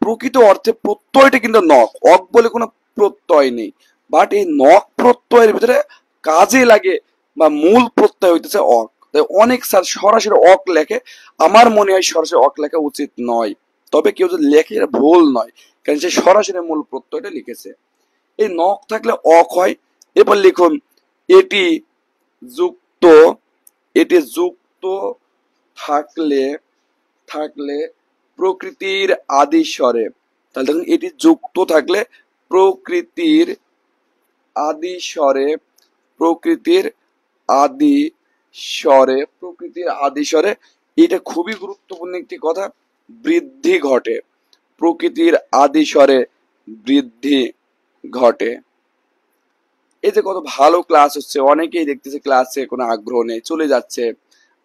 প্রকৃত অর্থে প্রত্যয়টা কিন্তু নক, অক বলে কোনো প্রত্যয় নেই, বাট এই নক প্রত্যয়ের ভিতরে কাজে লাগে বা মূল প্রত্যয় হইতেছে অক। তাই অনেক স্যার সরাসরি অক লেখে, আমার মনে হয় সরাসরি অক লেখা উচিত নয়, তবে কেউ যদি লেখে এটা ভুল নয়, কারণ সে সরাসরি মূল প্রত্যয়টা লিখেছে। এই নখ থাকলে অক হয়। এবার লিখুন এটি যুক্ত, এটি যুক্ত থাকলে, থাকলে প্রকৃতির আদি স্বরে। তাহলে দেখুন এটি যুক্ত থাকলে প্রকৃতির আদি স্বরে, প্রকৃতির আদি স্বরে, প্রকৃতির আদি স্বরে, এটা খুবই গুরুত্বপূর্ণ একটি কথা, বৃদ্ধি ঘটে, প্রকৃতির আদি স্বরে বৃদ্ধি ঘটে। এই যে কত ভালো ক্লাস হচ্ছে, অনেকেই দেখতেছে ক্লাসে কোনো আগ্রহ নেই, চলে যাচ্ছে।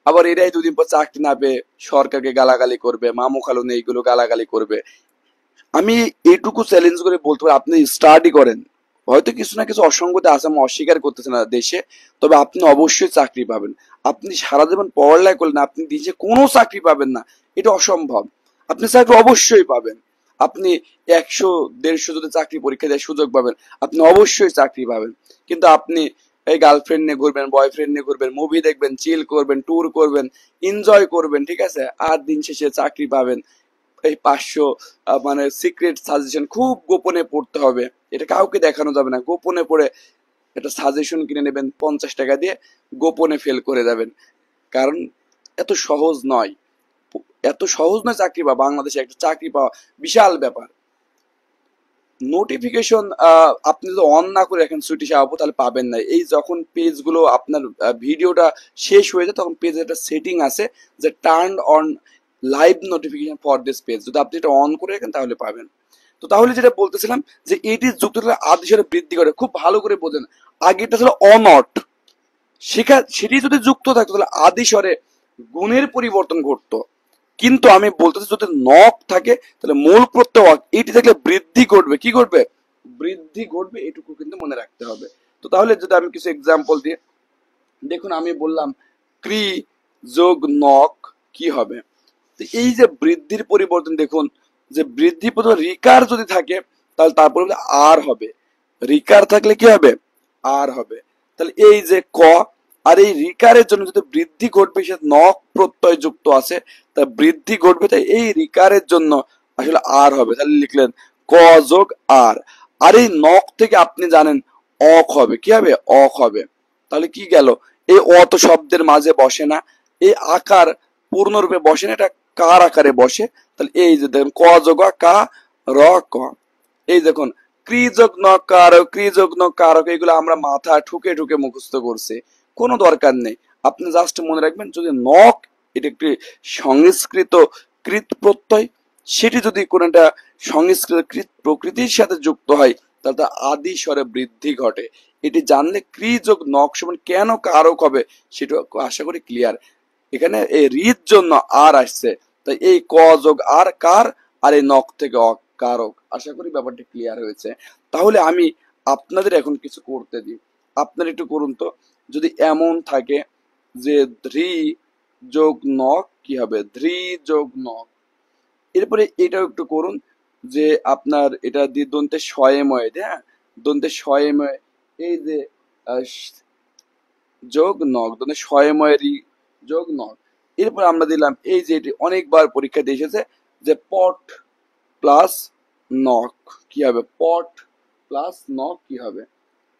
আবার এরাই 2 দিন পর চাকরি না পেয়ে সরকারকে গালাগালি করবে, মামু খালু নেই এগুলো গালাগালি করবে। আমি এইটুকু চ্যালেঞ্জ করে বলতে পারি, আপনি স্টাডি করেন, হয়তো কিছু না কিছু অসঙ্গতি আছে, আমি অস্বীকার করতেছি না দেশে, তবে আপনি অবশ্যই চাকরি পাবেন। আপনি সারা জীবন পড়ালেখা করলেন, আপনি দেশে কোনো চাকরি পাবেন না, এটা অসম্ভব। আপনি চাকরি অবশ্যই পাবেন, আপনি 100 150 যদি চাকরি পরীক্ষা দেওয়ার সুযোগ পাবেন, আপনি অবশ্যই চাকরি পাবেন। কিন্তু আপনি এই গার্লফ্রেন্ড নিয়ে ঘুরবেন, বয়ফ্রেন্ড নিয়ে ঘুরবেন, মুভি দেখবেন, চিল করবেন, ট্যুর করবেন, এনজয় করবেন, ঠিক আছে, আর দিন শেষে চাকরি পাবেন এই 500 মানে সিক্রেট সাজেশন খুব গোপনে পড়তে হবে, এটা কাউকে দেখানো যাবে না, গোপনে পড়ে একটা সাজেশন কিনে নেবেন 50 টাকা দিয়ে, গোপনে ফেল করে যাবেন। কারণ এত সহজ নয়, এত সহজ নয় চাকরি পাওয়া, বাংলাদেশে একটা চাকরি পাওয়া বিশাল ব্যাপার। নোটিফিকেশন আপনি যদি অন না করে রাখেন সুইটি সাহাবু, তাহলে পাবেন না। এই যখন পেজগুলো আপনার ভিডিওটা শেষ হয়ে যায়, তখন পেজে একটা সেটিং আছে যে turn on live notification for this page, যদি আপনি এটা অন করে রাখেন তাহলে পাবেন। তো তাহলে যেটা বলতেছিলাম যে এটি যুক্ত থাকলে আদি স্বরে বৃদ্ধি করে, খুব ভালো করে বোঝেন। আগেটা ছিল অনট, সেটি যদি যুক্ত থাকতো তাহলে আদি স্বরে গুণের পরিবর্তন ঘটতো। কিন্তু আমি বলতেছি যদি নক থাকে তাহলে মূল প্রত্যয় অক, এটি থাকলে বৃদ্ধি ঘটবে, কি ঘটবে, বৃদ্ধি ঘটবে, এটুকু কিন্তু মনে রাখতে হবে। তো তাহলে যদি আমি কিছু এক্সাম্পল দিই, দেখুন আমি বললাম ক্রি যোগ নক কি হবে। তো এই যে বৃদ্ধির পরিবর্তন, দেখুন যে বৃদ্ধি প্রথমে রিকার যদি থাকে তাহলে তারপরে আর হবে, রিকার থাকলে কি হবে, আর হবে। তাহলে এই যে ক, আর এই রিকারের জন্য যদি বৃদ্ধি ঘটবে, সে নক প্রত্যয় যুক্ত আছে, তা বৃদ্ধি ঘটবে, তাই এই রিকারের জন্য আসলে আর হবে। তাহলে লিখলেন ক যোগ আর, আর এই নক থেকে আপনি জানেন অক হবে, কি হবে, অক হবে। তাহলে কি গেল, এই অ তো শব্দের মাঝে বসে না, এই আকার পূর্ণরূপে বসে না, এটা কার আকারে বসে। তাহলে এই যে দেখুন ক যোগ কা র ক, এই দেখুন ক্রিযোগ নকারক, ক্রিযোগ নকারক, এগুলো আমরা মাথা ঠুকে ঠুকে মুখস্থ করছি, কোনো দরকার নেই। আপনি জাস্ট মনে রাখবেন যদি নক এটা একটি সংস্কৃত কৃত প্রত্যয়, সেটি যদি কোনো একটা সংস্কৃত কৃত প্রকৃতির সাথে যুক্ত হয় তাহলে তার আদি স্বরে বৃদ্ধি ঘটে। এটি জানলে ক্রিযোগ নক সমান কেন কারক হবে সেটা আশা করি ক্লিয়ার। এখানে এই রির জন্য আর আসছে, তাই এই ক যোগ আর কার, আর এই নক থেকে অকারক। আশা করি ব্যাপারটা ক্লিয়ার হয়েছে। তাহলে আমি আপনাদের এখন কিছু করতে দিই, আপনারা একটু করুন তো। যদি এমন থাকে যে ধৃ যোগ নক কি হবে, ধৃ যোগ নক, এরপরে এটাও একটু করুন যে আপনার এটা দিয়ে দন্তে শয়েময়, হ্যাঁ দন্তে শয়েময়, এই যে আহ, যোগ নক, দন্তে শয়েময় রি যোগ নক, এরপর আমরা দিলাম এই যে এটি অনেকবার পরীক্ষাতে এসেছে যে পট প্লাস নক কি হবে, পট প্লাস নক কি হবে,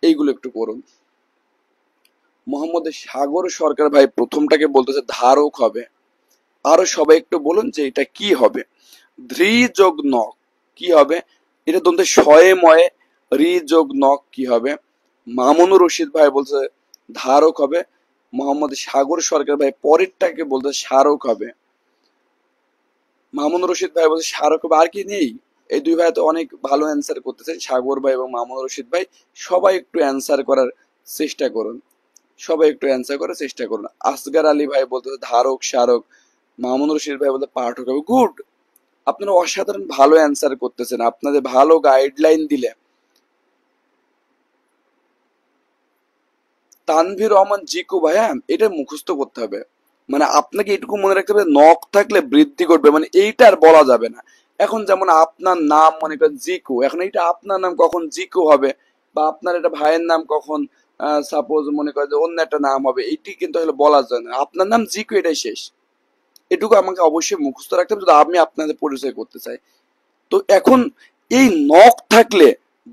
এইগুলো একটু করুন। মোহাম্মদ সাগর সরকার ভাই প্রথমটাকে বলতেছে ধারক হবে, আরো সবাই একটু বলুন যে এটা কি হবে। ধৃ যোগ নক কি হবে, এটা দন্তে শয়ে ময়ে, রি যোগ নক কি হবে। মামুনুর রশিদ ভাই বলছে ধারক হবে, মোহাম্মদ সাগর সরকার ভাই পরেরটাকে বলতে স্মারক হবে। মামুনুর রশিদ ভাই বলছে স্মারক হবে, আর কি নেই। এই দুই ভাই তো অনেক ভালো অ্যান্সার করতেছে, সাগর ভাই এবং মামুনুর রশিদ ভাই। সবাই একটু অ্যান্সার করার চেষ্টা করুন, সবাই একটু অ্যান্সার করার চেষ্টা করুন। আসগার আলী ভাই বলতেছে ধারক স্মারক, মামুনুর রশিদ ভাই বলতে পাঠক হবে। গুড, আপনারা অসাধারণ ভালো অ্যান্সার করতেছেন, আপনাদের ভালো গাইডলাইন দিলে। তানভীর রহমান জিকু ভাইয়া এটা মুখস্থ করতে হবে, মানে আপনাকে এটুকু মনে রাখতে হবে নখ থাকলে বৃদ্ধি করবে, মানে এইটা আর বলা যাবে না। এখন যেমন আপনার নাম মনে করেন জিকু, এখন এইটা আপনার নাম কখন জিকু হবে, বা আপনার একটা ভাইয়ের নাম কখন সাপোজ মনে করেন যে অন্য একটা নাম হবে, এইটি কিন্তু আসলে বলা যায় না। আপনার নাম জিকু, এটাই শেষ। এটুকু আমাকে অবশ্যই মুখস্থ রাখতে হবে যদি আমি আপনাদের পরিচয় করতে চাই। তো এখন এই নখ থাকলে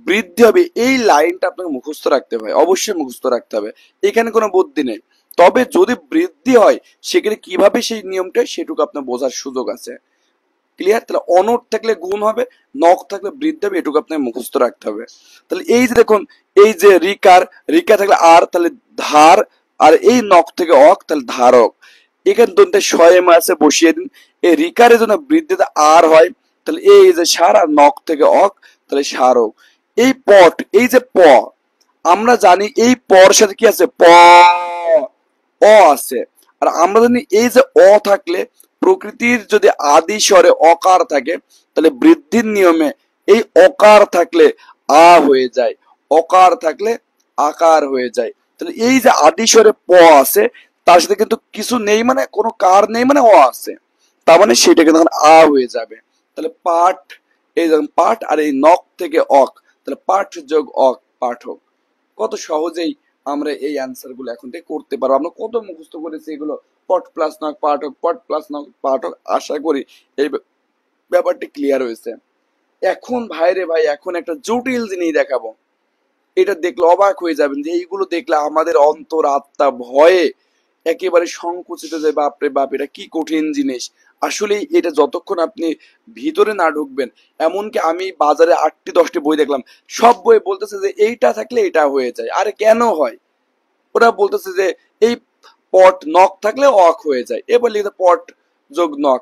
বৃদ্ধি হবে, এই লাইনটা আপনাকে মুখস্থ রাখতে হবে, অবশ্যই মুখস্থ রাখতে হবে, এখানে কোনো বুদ্ধি নেই। তবে যদি বৃদ্ধি হয় সেখানে কিভাবে সেই নিয়মটা সেটুকু আপনার বোঝার সুযোগ আছে। ক্লিয়ার? তাহলে অনট থাকলে গুণ হবে, নখ থাকলে বৃদ্ধি হবে, এটুকু আপনাকে মুখস্থ রাখতে হবে। তাহলে এই যে দেখুন, এই যে রিকার, রিকা থাকলে আর তাহলে ধার, আর এই নখ থেকে অক তাহলে ধারক। এখানে দন্তে শয়েম আছে বসিয়ে দিন, এই রিকারের জন্য বৃদ্ধিতে আর হয়, তাহলে এই যে সার আর নখ থেকে অক তাহলে সারক। এই পট, এই যে প, আমরা জানি এই পর সাথে কি আছে, প অ আছে। আর আমরা জানি এই যে অ থাকলে প্রকৃতির যদি আদি স্বরে অকার থাকে তাহলে বৃদ্ধির নিয়মে এই অকার থাকলে আ হয়ে যায়, অকার থাকলে আকার হয়ে যায়। তাহলে এই যে আদি স্বরে প আছে তার সাথে কিন্তু কিছু নেই, মানে কোনো কার নেই, মানে অ আছে, তার মানে সেটা কিন্তু আ হয়ে যাবে। তাহলে পাঠ, এই যেমন পাঠ আর এই নখ থেকে অক, তাহলে পাঠ যোগ অক পাঠক। কত সহজেই আমরা এই অ্যান্সার গুলো এখন থেকে করতে পারবো। আমরা কত মুখস্থ করেছি এগুলো, পট প্লাস নক পাঠক, পট প্লাস নক পাঠক। আশা করি এই ব্যাপারটি ক্লিয়ার হয়েছে। এখন ভাইরে ভাই, এখন একটা জটিল জিনিস দেখাবো, এটা দেখলে অবাক হয়ে যাবেন যে এইগুলো দেখলে আমাদের অন্তর আত্মা ভয়ে একেবারে সংকুচিত যায়, বাপরে বাপ এটা কি কঠিন জিনিস। আসলে এটা যতক্ষণ আপনি ভিতরে না ঢুকবেন, এমনকি আমি বাজারে 8টি 10টি বই দেখলাম, সব বই বলতেছে যে এইটা থাকলে এটা হয়ে যায়। আরে কেন হয়? ওরা বলতেছে যে এই পট নক থাকলে অক হয়ে যায়, এবার লিখে পট যোগ নক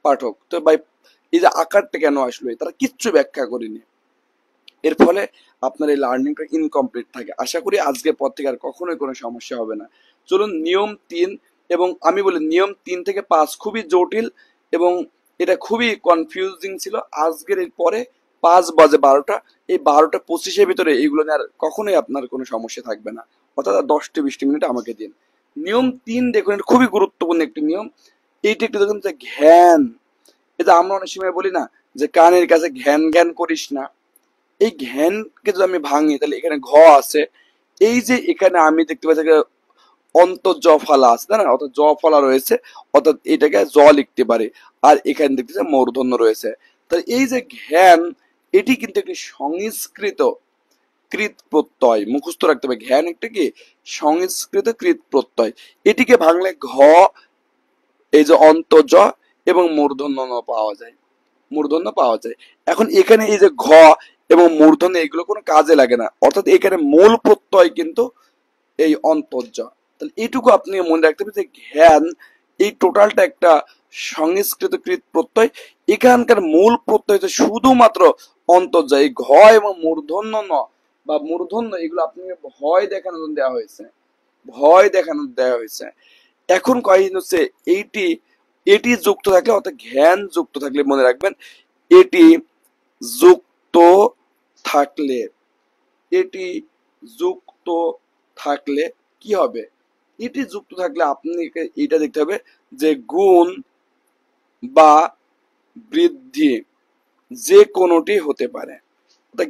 পাঠক। তো ভাই এই যে আকারটা কেন আসলো তারা কিচ্ছু ব্যাখ্যা করেনি। এর ফলে আপনার এই লার্নিংটা ইনকমপ্লিট থাকে। আশা করি আজকের পর থেকে আর কখনোই কোনো সমস্যা হবে না। চলুন নিয়ম 3, এবং আমি বলি নিয়ম 3 থেকে 5 খুবই জটিল এবং এটা খুবই কনফিউজিং ছিল। আজকের এর পরে 5 বাজে 12টা, এই 12টা 25-এর ভিতরে এইগুলো নিয়ে আর কখনোই আপনার কোনো সমস্যা থাকবে না, অর্থাৎ 10-20 মিনিট আমাকে দিন। নিয়ম 3 দেখুন, এটা খুবই গুরুত্বপূর্ণ একটি নিয়ম। এইটা একটু দেখুন যে ঘ্যান, এটা আমরা অনেক সময় বলি না যে কানের কাছে ঘ্যান ঘ্যান করিস না, এই ঘ্যানকে যদি আমি ভাঙি তাহলে এখানে ঘ আছে, এই যে এখানে আমি দেখতে পাচ্ছি অন্তর জ ফলা আছে, তাই না, অর্থাৎ জ ফলা রয়েছে, অর্থাৎ এটাকে জ লিখতে পারে। আর এখানে দেখতেছে মূর্ধন্য রয়েছে। তাহলে এই যে ঘ্যান, এটি কিন্তু একটি সংস্কৃত কৃত প্রত্যয়, মুখস্থ রাখতে হবে। ঘ্যান একটা কি সংস্কৃত কৃত প্রত্যয়, এটিকে ভাঙলে ঘ, এই যে অন্তর জ এবং মূর্ধন্য ন পাওয়া যায়, মূর্ধন্য পাওয়া যায়। এখন এখানে এই যে ঘ এবং মূর্ধন্য এগুলো কোনো কাজে লাগে না, অর্থাৎ এখানে মূল প্রত্যয় কিন্তু এই অন্তর্জ। তাহলে এইটুকু আপনি মনে রাখতে হবে যে ঘ্যান, এই টোটালটা একটা সংস্কৃত কৃত প্রত্যয়। এখানকার মূল প্রত্যয় হচ্ছে শুধুমাত্র অন্তর্জ। এই ঘ এবং মূর্ধন্য ন বা মূর্ধন্য এগুলো আপনাকে ভয় দেখানোর জন্য দেওয়া হয়েছে, ভয় দেখানোর দেওয়া হয়েছে। এখন কয়েকদিন হচ্ছে এইটি, এটি যুক্ত থাকলে অর্থাৎ ঘ্যান যুক্ত থাকলে মনে রাখবেন, এটি যুক্ত থাকলে, এটি যুক্ত থাকলে কি হবে, এটি যুক্ত থাকলে আপনি এটা দেখতে হবে যে গুণ বা বৃদ্ধি যে কোনোটি হতে পারে।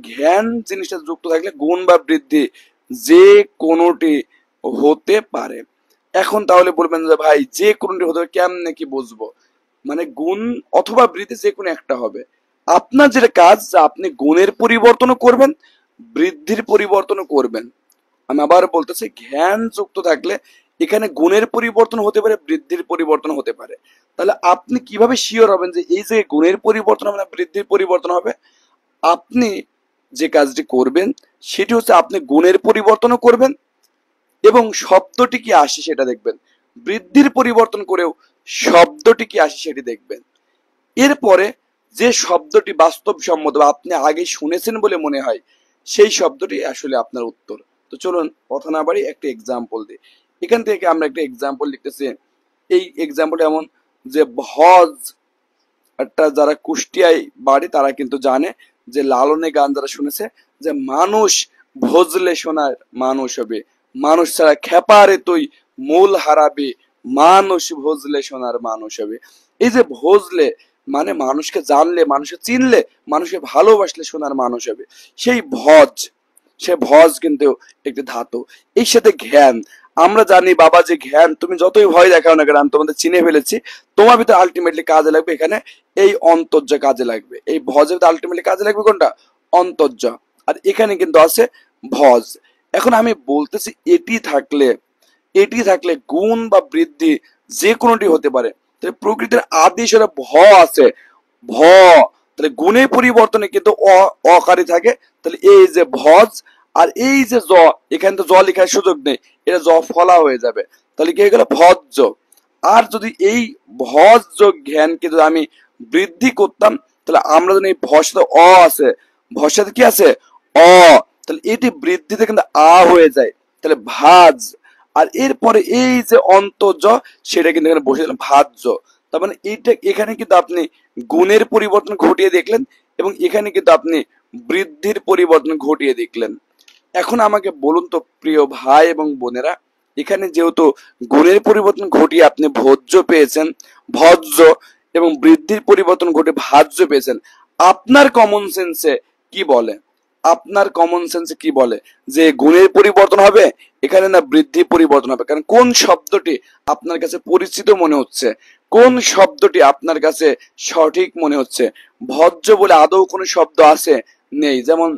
জ্ঞান জিনিসটা যুক্ত থাকলে গুণ বা বৃদ্ধি যে কোনোটি হতে পারে। এখন তাহলে বলবেন যে ভাই যে কোনটি হতে হবে, কেমনে কি বুঝবো? মানে গুণ অথবা বৃদ্ধি যে কোনো একটা হবে। আপনার যেটা কাজ যে আপনি গুণের পরিবর্তনও করবেন, বৃদ্ধির পরিবর্তনও করবেন। আমি আবার বলতেছি, জ্ঞান যুক্ত থাকলে এখানে গুণের পরিবর্তন হতে পারে, বৃদ্ধির পরিবর্তন হতে পারে। তাহলে আপনি কিভাবে শিওর হবেন যে এই যে গুণের পরিবর্তন হবে না বৃদ্ধির পরিবর্তন হবে? আপনি যে কাজটি করবেন সেটি হচ্ছে আপনি গুণের পরিবর্তনও করবেন এবং শব্দটি কি আসে সেটা দেখবেন, বৃদ্ধির পরিবর্তন করেও শব্দটি কি আসে সেটি দেখবেন। এরপরে যে শব্দটি বাস্তবসম্মত বা আপনি আগে শুনেছেন বলে মনে হয় সেই শব্দটি আসলে আপনার উত্তর। তো চলুন কথা না বাড়ি একটা এক্সাম্পল দিই। এখান থেকে আমরা একটা এক্সাম্পল লিখতেছি। এই এক্সাম্পল এমন যে ভজ একটা, যারা কুষ্টিয়ায় বাড়ি তারা কিন্তু জানে যে লালনে গান যারা শুনেছে যে মানুষ ভজলে সোনার মানুষ হবে, মানুষ ছাড়া খেপারে তুই মূল হারাবে, মানুষ ভজলে সোনার মানুষ হবে। এই যে ভজলে মানে মানুষকে জানলে, মানুষকে চিনলে, মানুষকে ভালোবাসলে সোনার মানুষ হবে। সেই ভজ, সে ভজ কিন্তু একটি ধাতু। এর সাথে জ্ঞান, আমরা জানি বাবা যে জ্ঞান তুমি যতই ভয় দেখাও না কেন আমি তোমাদের চিনে ফেলেছি, তোমার ভিতরে আলটিমেটলি কাজে লাগবে এখানে এই অন্তর্য কাজে লাগবে। এই ভজের ভিতরে আলটিমেটলি কাজে লাগবে কোনটা? অন্তর্য। আর এখানে কিন্তু আছে ভজ। এখন আমি বলতেছি এটি থাকলে গুণ বা বৃদ্ধি যে কোনোটি হতে পারে। তাহলে প্রকৃতির আদি স্বরে ভ আছে, ভ, তাহলে গুণের পরিবর্তনে কিন্তু অকারী থাকে। তাহলে এই যে ভজ আর এই যে জ, এখানে তো জ লেখার সুযোগ নেই, এটা জ ফলা হয়ে যাবে। তাহলে কি হয়ে গেল? ভজ্জ। আর যদি এই ভজ্জ জ্ঞানকে যদি আমি বৃদ্ধি করতাম, তাহলে আমরা যদি এই ভর সাথে অ আছে, ভর সাথে কি আছে? অ, তাহলে এটি বৃদ্ধিতে কিন্তু আ হয়ে যায়, তাহলে ভাজ। আর এরপরে এই যে অন্তর্জ, সেটা কিন্তু এখানে বসে দিলাম ভাজ্য। তার মানে এইটা এখানে কিন্তু আপনি গুণের পরিবর্তন ঘটিয়ে দেখলেন এবং এখানে কিন্তু আপনি বৃদ্ধির পরিবর্তন ঘটিয়ে দেখলেন। এখন আমাকে বলুন তো প্রিয় ভাই এবং বোনেরা, এখানে যেহেতু গুণের পরিবর্তন ঘটিয়ে আপনি ভোজ্য পেয়েছেন, ভজ্য, এবং বৃদ্ধির পরিবর্তন ঘটে ভাজ্য পেয়েছেন, আপনার কমন সেন্সে কি বলে? আপনার কমন সেন্সে কি বলে যে গুণের পরিবর্তন হবে এখানে না বৃদ্ধি পরিবর্তন হবে? কারণ কোন শব্দটি আপনার কাছে পরিচিত মনে হচ্ছে, কোন শব্দটি আপনার কাছে সঠিক মনে হচ্ছে? ভজ্য বলে আদৌ কোনো শব্দ আছে? নেই। যেমন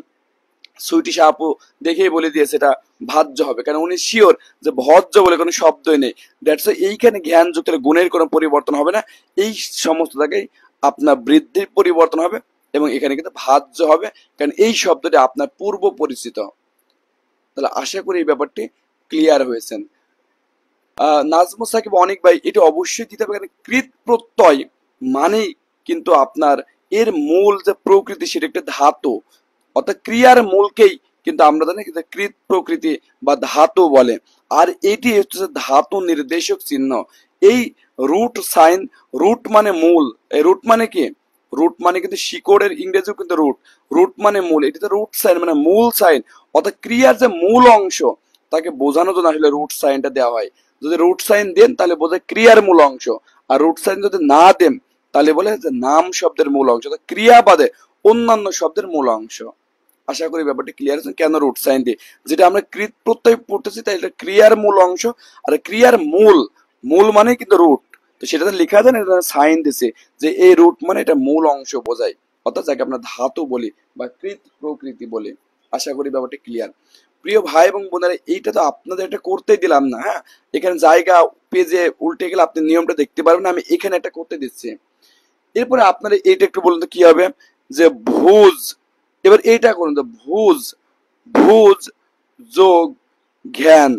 সুইটিশ আপু দেখেই বলে দিয়েছে এটা ভাজ্য হবে, কারণ উনি শিওর যে ভজ্য বলে কোনো শব্দই নেই। দ্যাটস এইখানে জ্ঞান যুক্ত গুণের কোনো পরিবর্তন হবে না, এই সমস্ত জায়গায় আপনার বৃদ্ধির পরিবর্তন হবে এবং এখানে কিন্তু ভাজ্য হবে, কারণ এই শব্দটি আপনার পূর্ব পরিচিত। তাহলে আশা করি এই ব্যাপারটি ক্লিয়ার হয়েছেন। নাজমুস সাকিব অনেক ভাই, এটা অবশ্যই দিতে হবে, কারণ কৃত প্রত্যয় মানেই কিন্তু আপনার এর মূল যে প্রকৃতি সেটা একটা ধাতু, অর্থাৎ ক্রিয়ার মূলকেই কিন্তু আমরা জানি কিন্তু কৃত প্রকৃতি বা ধাতু বলে। আর এটি হচ্ছে ধাতু নির্দেশক চিহ্ন। এই রুট সাইন, রুট মানে মূল, এই রুট মানে কি? রুট মানে কিন্তু শিকড়ের ইংরেজিও কিন্তু রুট, রুট মানে মূল, এটি তো রুট সাইন মানে মূল সাইন, অর্থাৎ ক্রিয়ার যে মূল অংশ তাকে বোঝানোর জন্য আসলে রুট সাইনটা দেওয়া হয়। যদি রুট সাইন দেন তাহলে বোঝায় ক্রিয়ার মূল অংশ, আর রুট সাইন যদি না দেন তাহলে বলে যে নাম শব্দের মূল অংশ, ক্রিয়া বাদে অন্যান্য শব্দের মূল অংশ। আশা করি ব্যাপারটি ক্লিয়ার আছে কেন রুট সাইন দিয়ে, যেটা আমরা কৃত প্রত্যয় পড়তেছি তাই এটা ক্রিয়ার মূল অংশ, আর ক্রিয়ার মূল, মূল মানে কিন্তু রুট, তো সেটাতে লেখা যায় না, এটা সাইন দিছে যে এই রুট মানে এটা মূল অংশ বোঝায়, অর্থাৎ যাকে আমরা ধাতু বলি বা কৃত প্রকৃতি বলি। আশা করি ব্যাপারটি ক্লিয়ার। প্রিয় ভাই এবং বোনেরা, এইটা তো আপনাদের এটা করতেই দিলাম না, হ্যাঁ, এখানে জায়গা পেজে উল্টে গেলে আপনি নিয়মটা দেখতে পারবেন, আমি এখানে একটা করতে দিচ্ছি। এরপরে আপনারা এইটা একটু বলুন তো কি হবে, যে ভুজ, এবার এইটা করুন তো ভুজ, ভুজ যোগ জ্ঞান,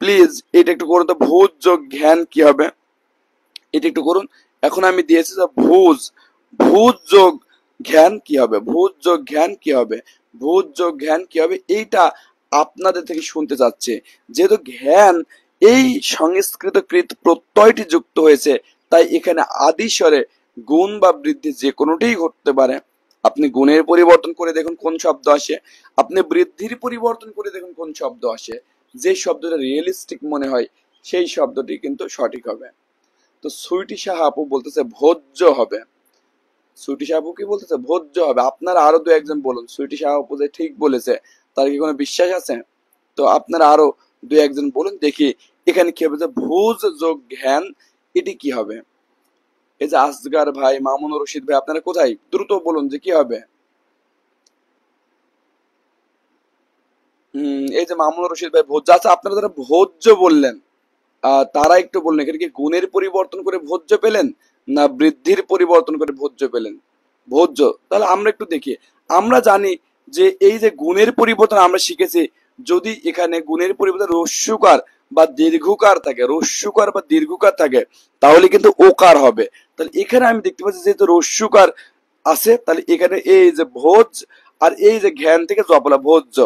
প্লিজ এটা একটু করুন তো, ভুজ যোগ জ্ঞান কি হবে এটা একটু করুন। এখন আমি দিয়েছি যে ভুজ, ভুজ যোগ জ্ঞান কি হবে, ভুজ যোগ জ্ঞান কি হবে, ভুজ যোগ জ্ঞান কি হবে, এইটা আপনাদের থেকে শুনতে চাচ্ছে। যেহেতু জ্ঞান এই সংস্কৃত কৃত প্রত্যয়টি যুক্ত হয়েছে, তাই এখানে আদি স্বরে গুণ বা বৃদ্ধি যে কোনোটিই ঘটতে পারে। আপনি গুণের পরিবর্তন করে দেখুন কোন শব্দ আসে, আপনি বৃদ্ধির পরিবর্তন করে দেখুন কোন শব্দ আসে, যে শব্দটা রিয়েলিস্টিক মনে হয় সেই শব্দটি কিন্তু সঠিক হবে। তো সুইটি সাহা আপু বলতেছে ভোজ্য হবে, সুইটি সাহা আপু কি বলতেছে? ভোজ্য হবে। আপনারা আরো দু একজন বলুন সুইটি সাহা আপু যে ঠিক বলেছে, তার কি কোনো বিশ্বাস আছে? তো আপনারা আরো দু একজন বলুন দেখি এখানে কি হবে, যে ভোজ যোগ ঘ্যান, এটি কি হবে? এই যে আসগার ভাই, মামুনুর রশিদ ভাই, আপনারা কোথায়, দ্রুত বলুন যে কি হবে। এই যে মামুনুর রশিদ ভাই ভোজ্য, আচ্ছা আপনারা যারা ভোজ্য বললেন তারা একটু বললেন এখানে কি গুণের পরিবর্তন করে ভোজ্য পেলেন না বৃদ্ধির পরিবর্তন করে ভোজ্য পেলেন? ভোজ্য। তাহলে আমরা একটু দেখি, আমরা জানি যে এই যে গুণের পরিবর্তন আমরা শিখেছি, যদি এখানে গুণের পরিবর্তন রস্যুকার বা দীর্ঘকার থাকে, রস্যুকার বা দীর্ঘকার থাকে, তাহলে কিন্তু ওকার হবে। তাহলে এখানে আমি দেখতে পাচ্ছি যেহেতু রস্যুকার আছে, তাহলে এখানে এই যে ভোজ আর এই যে ঘ্যান থেকে জবলা ভোজ্য,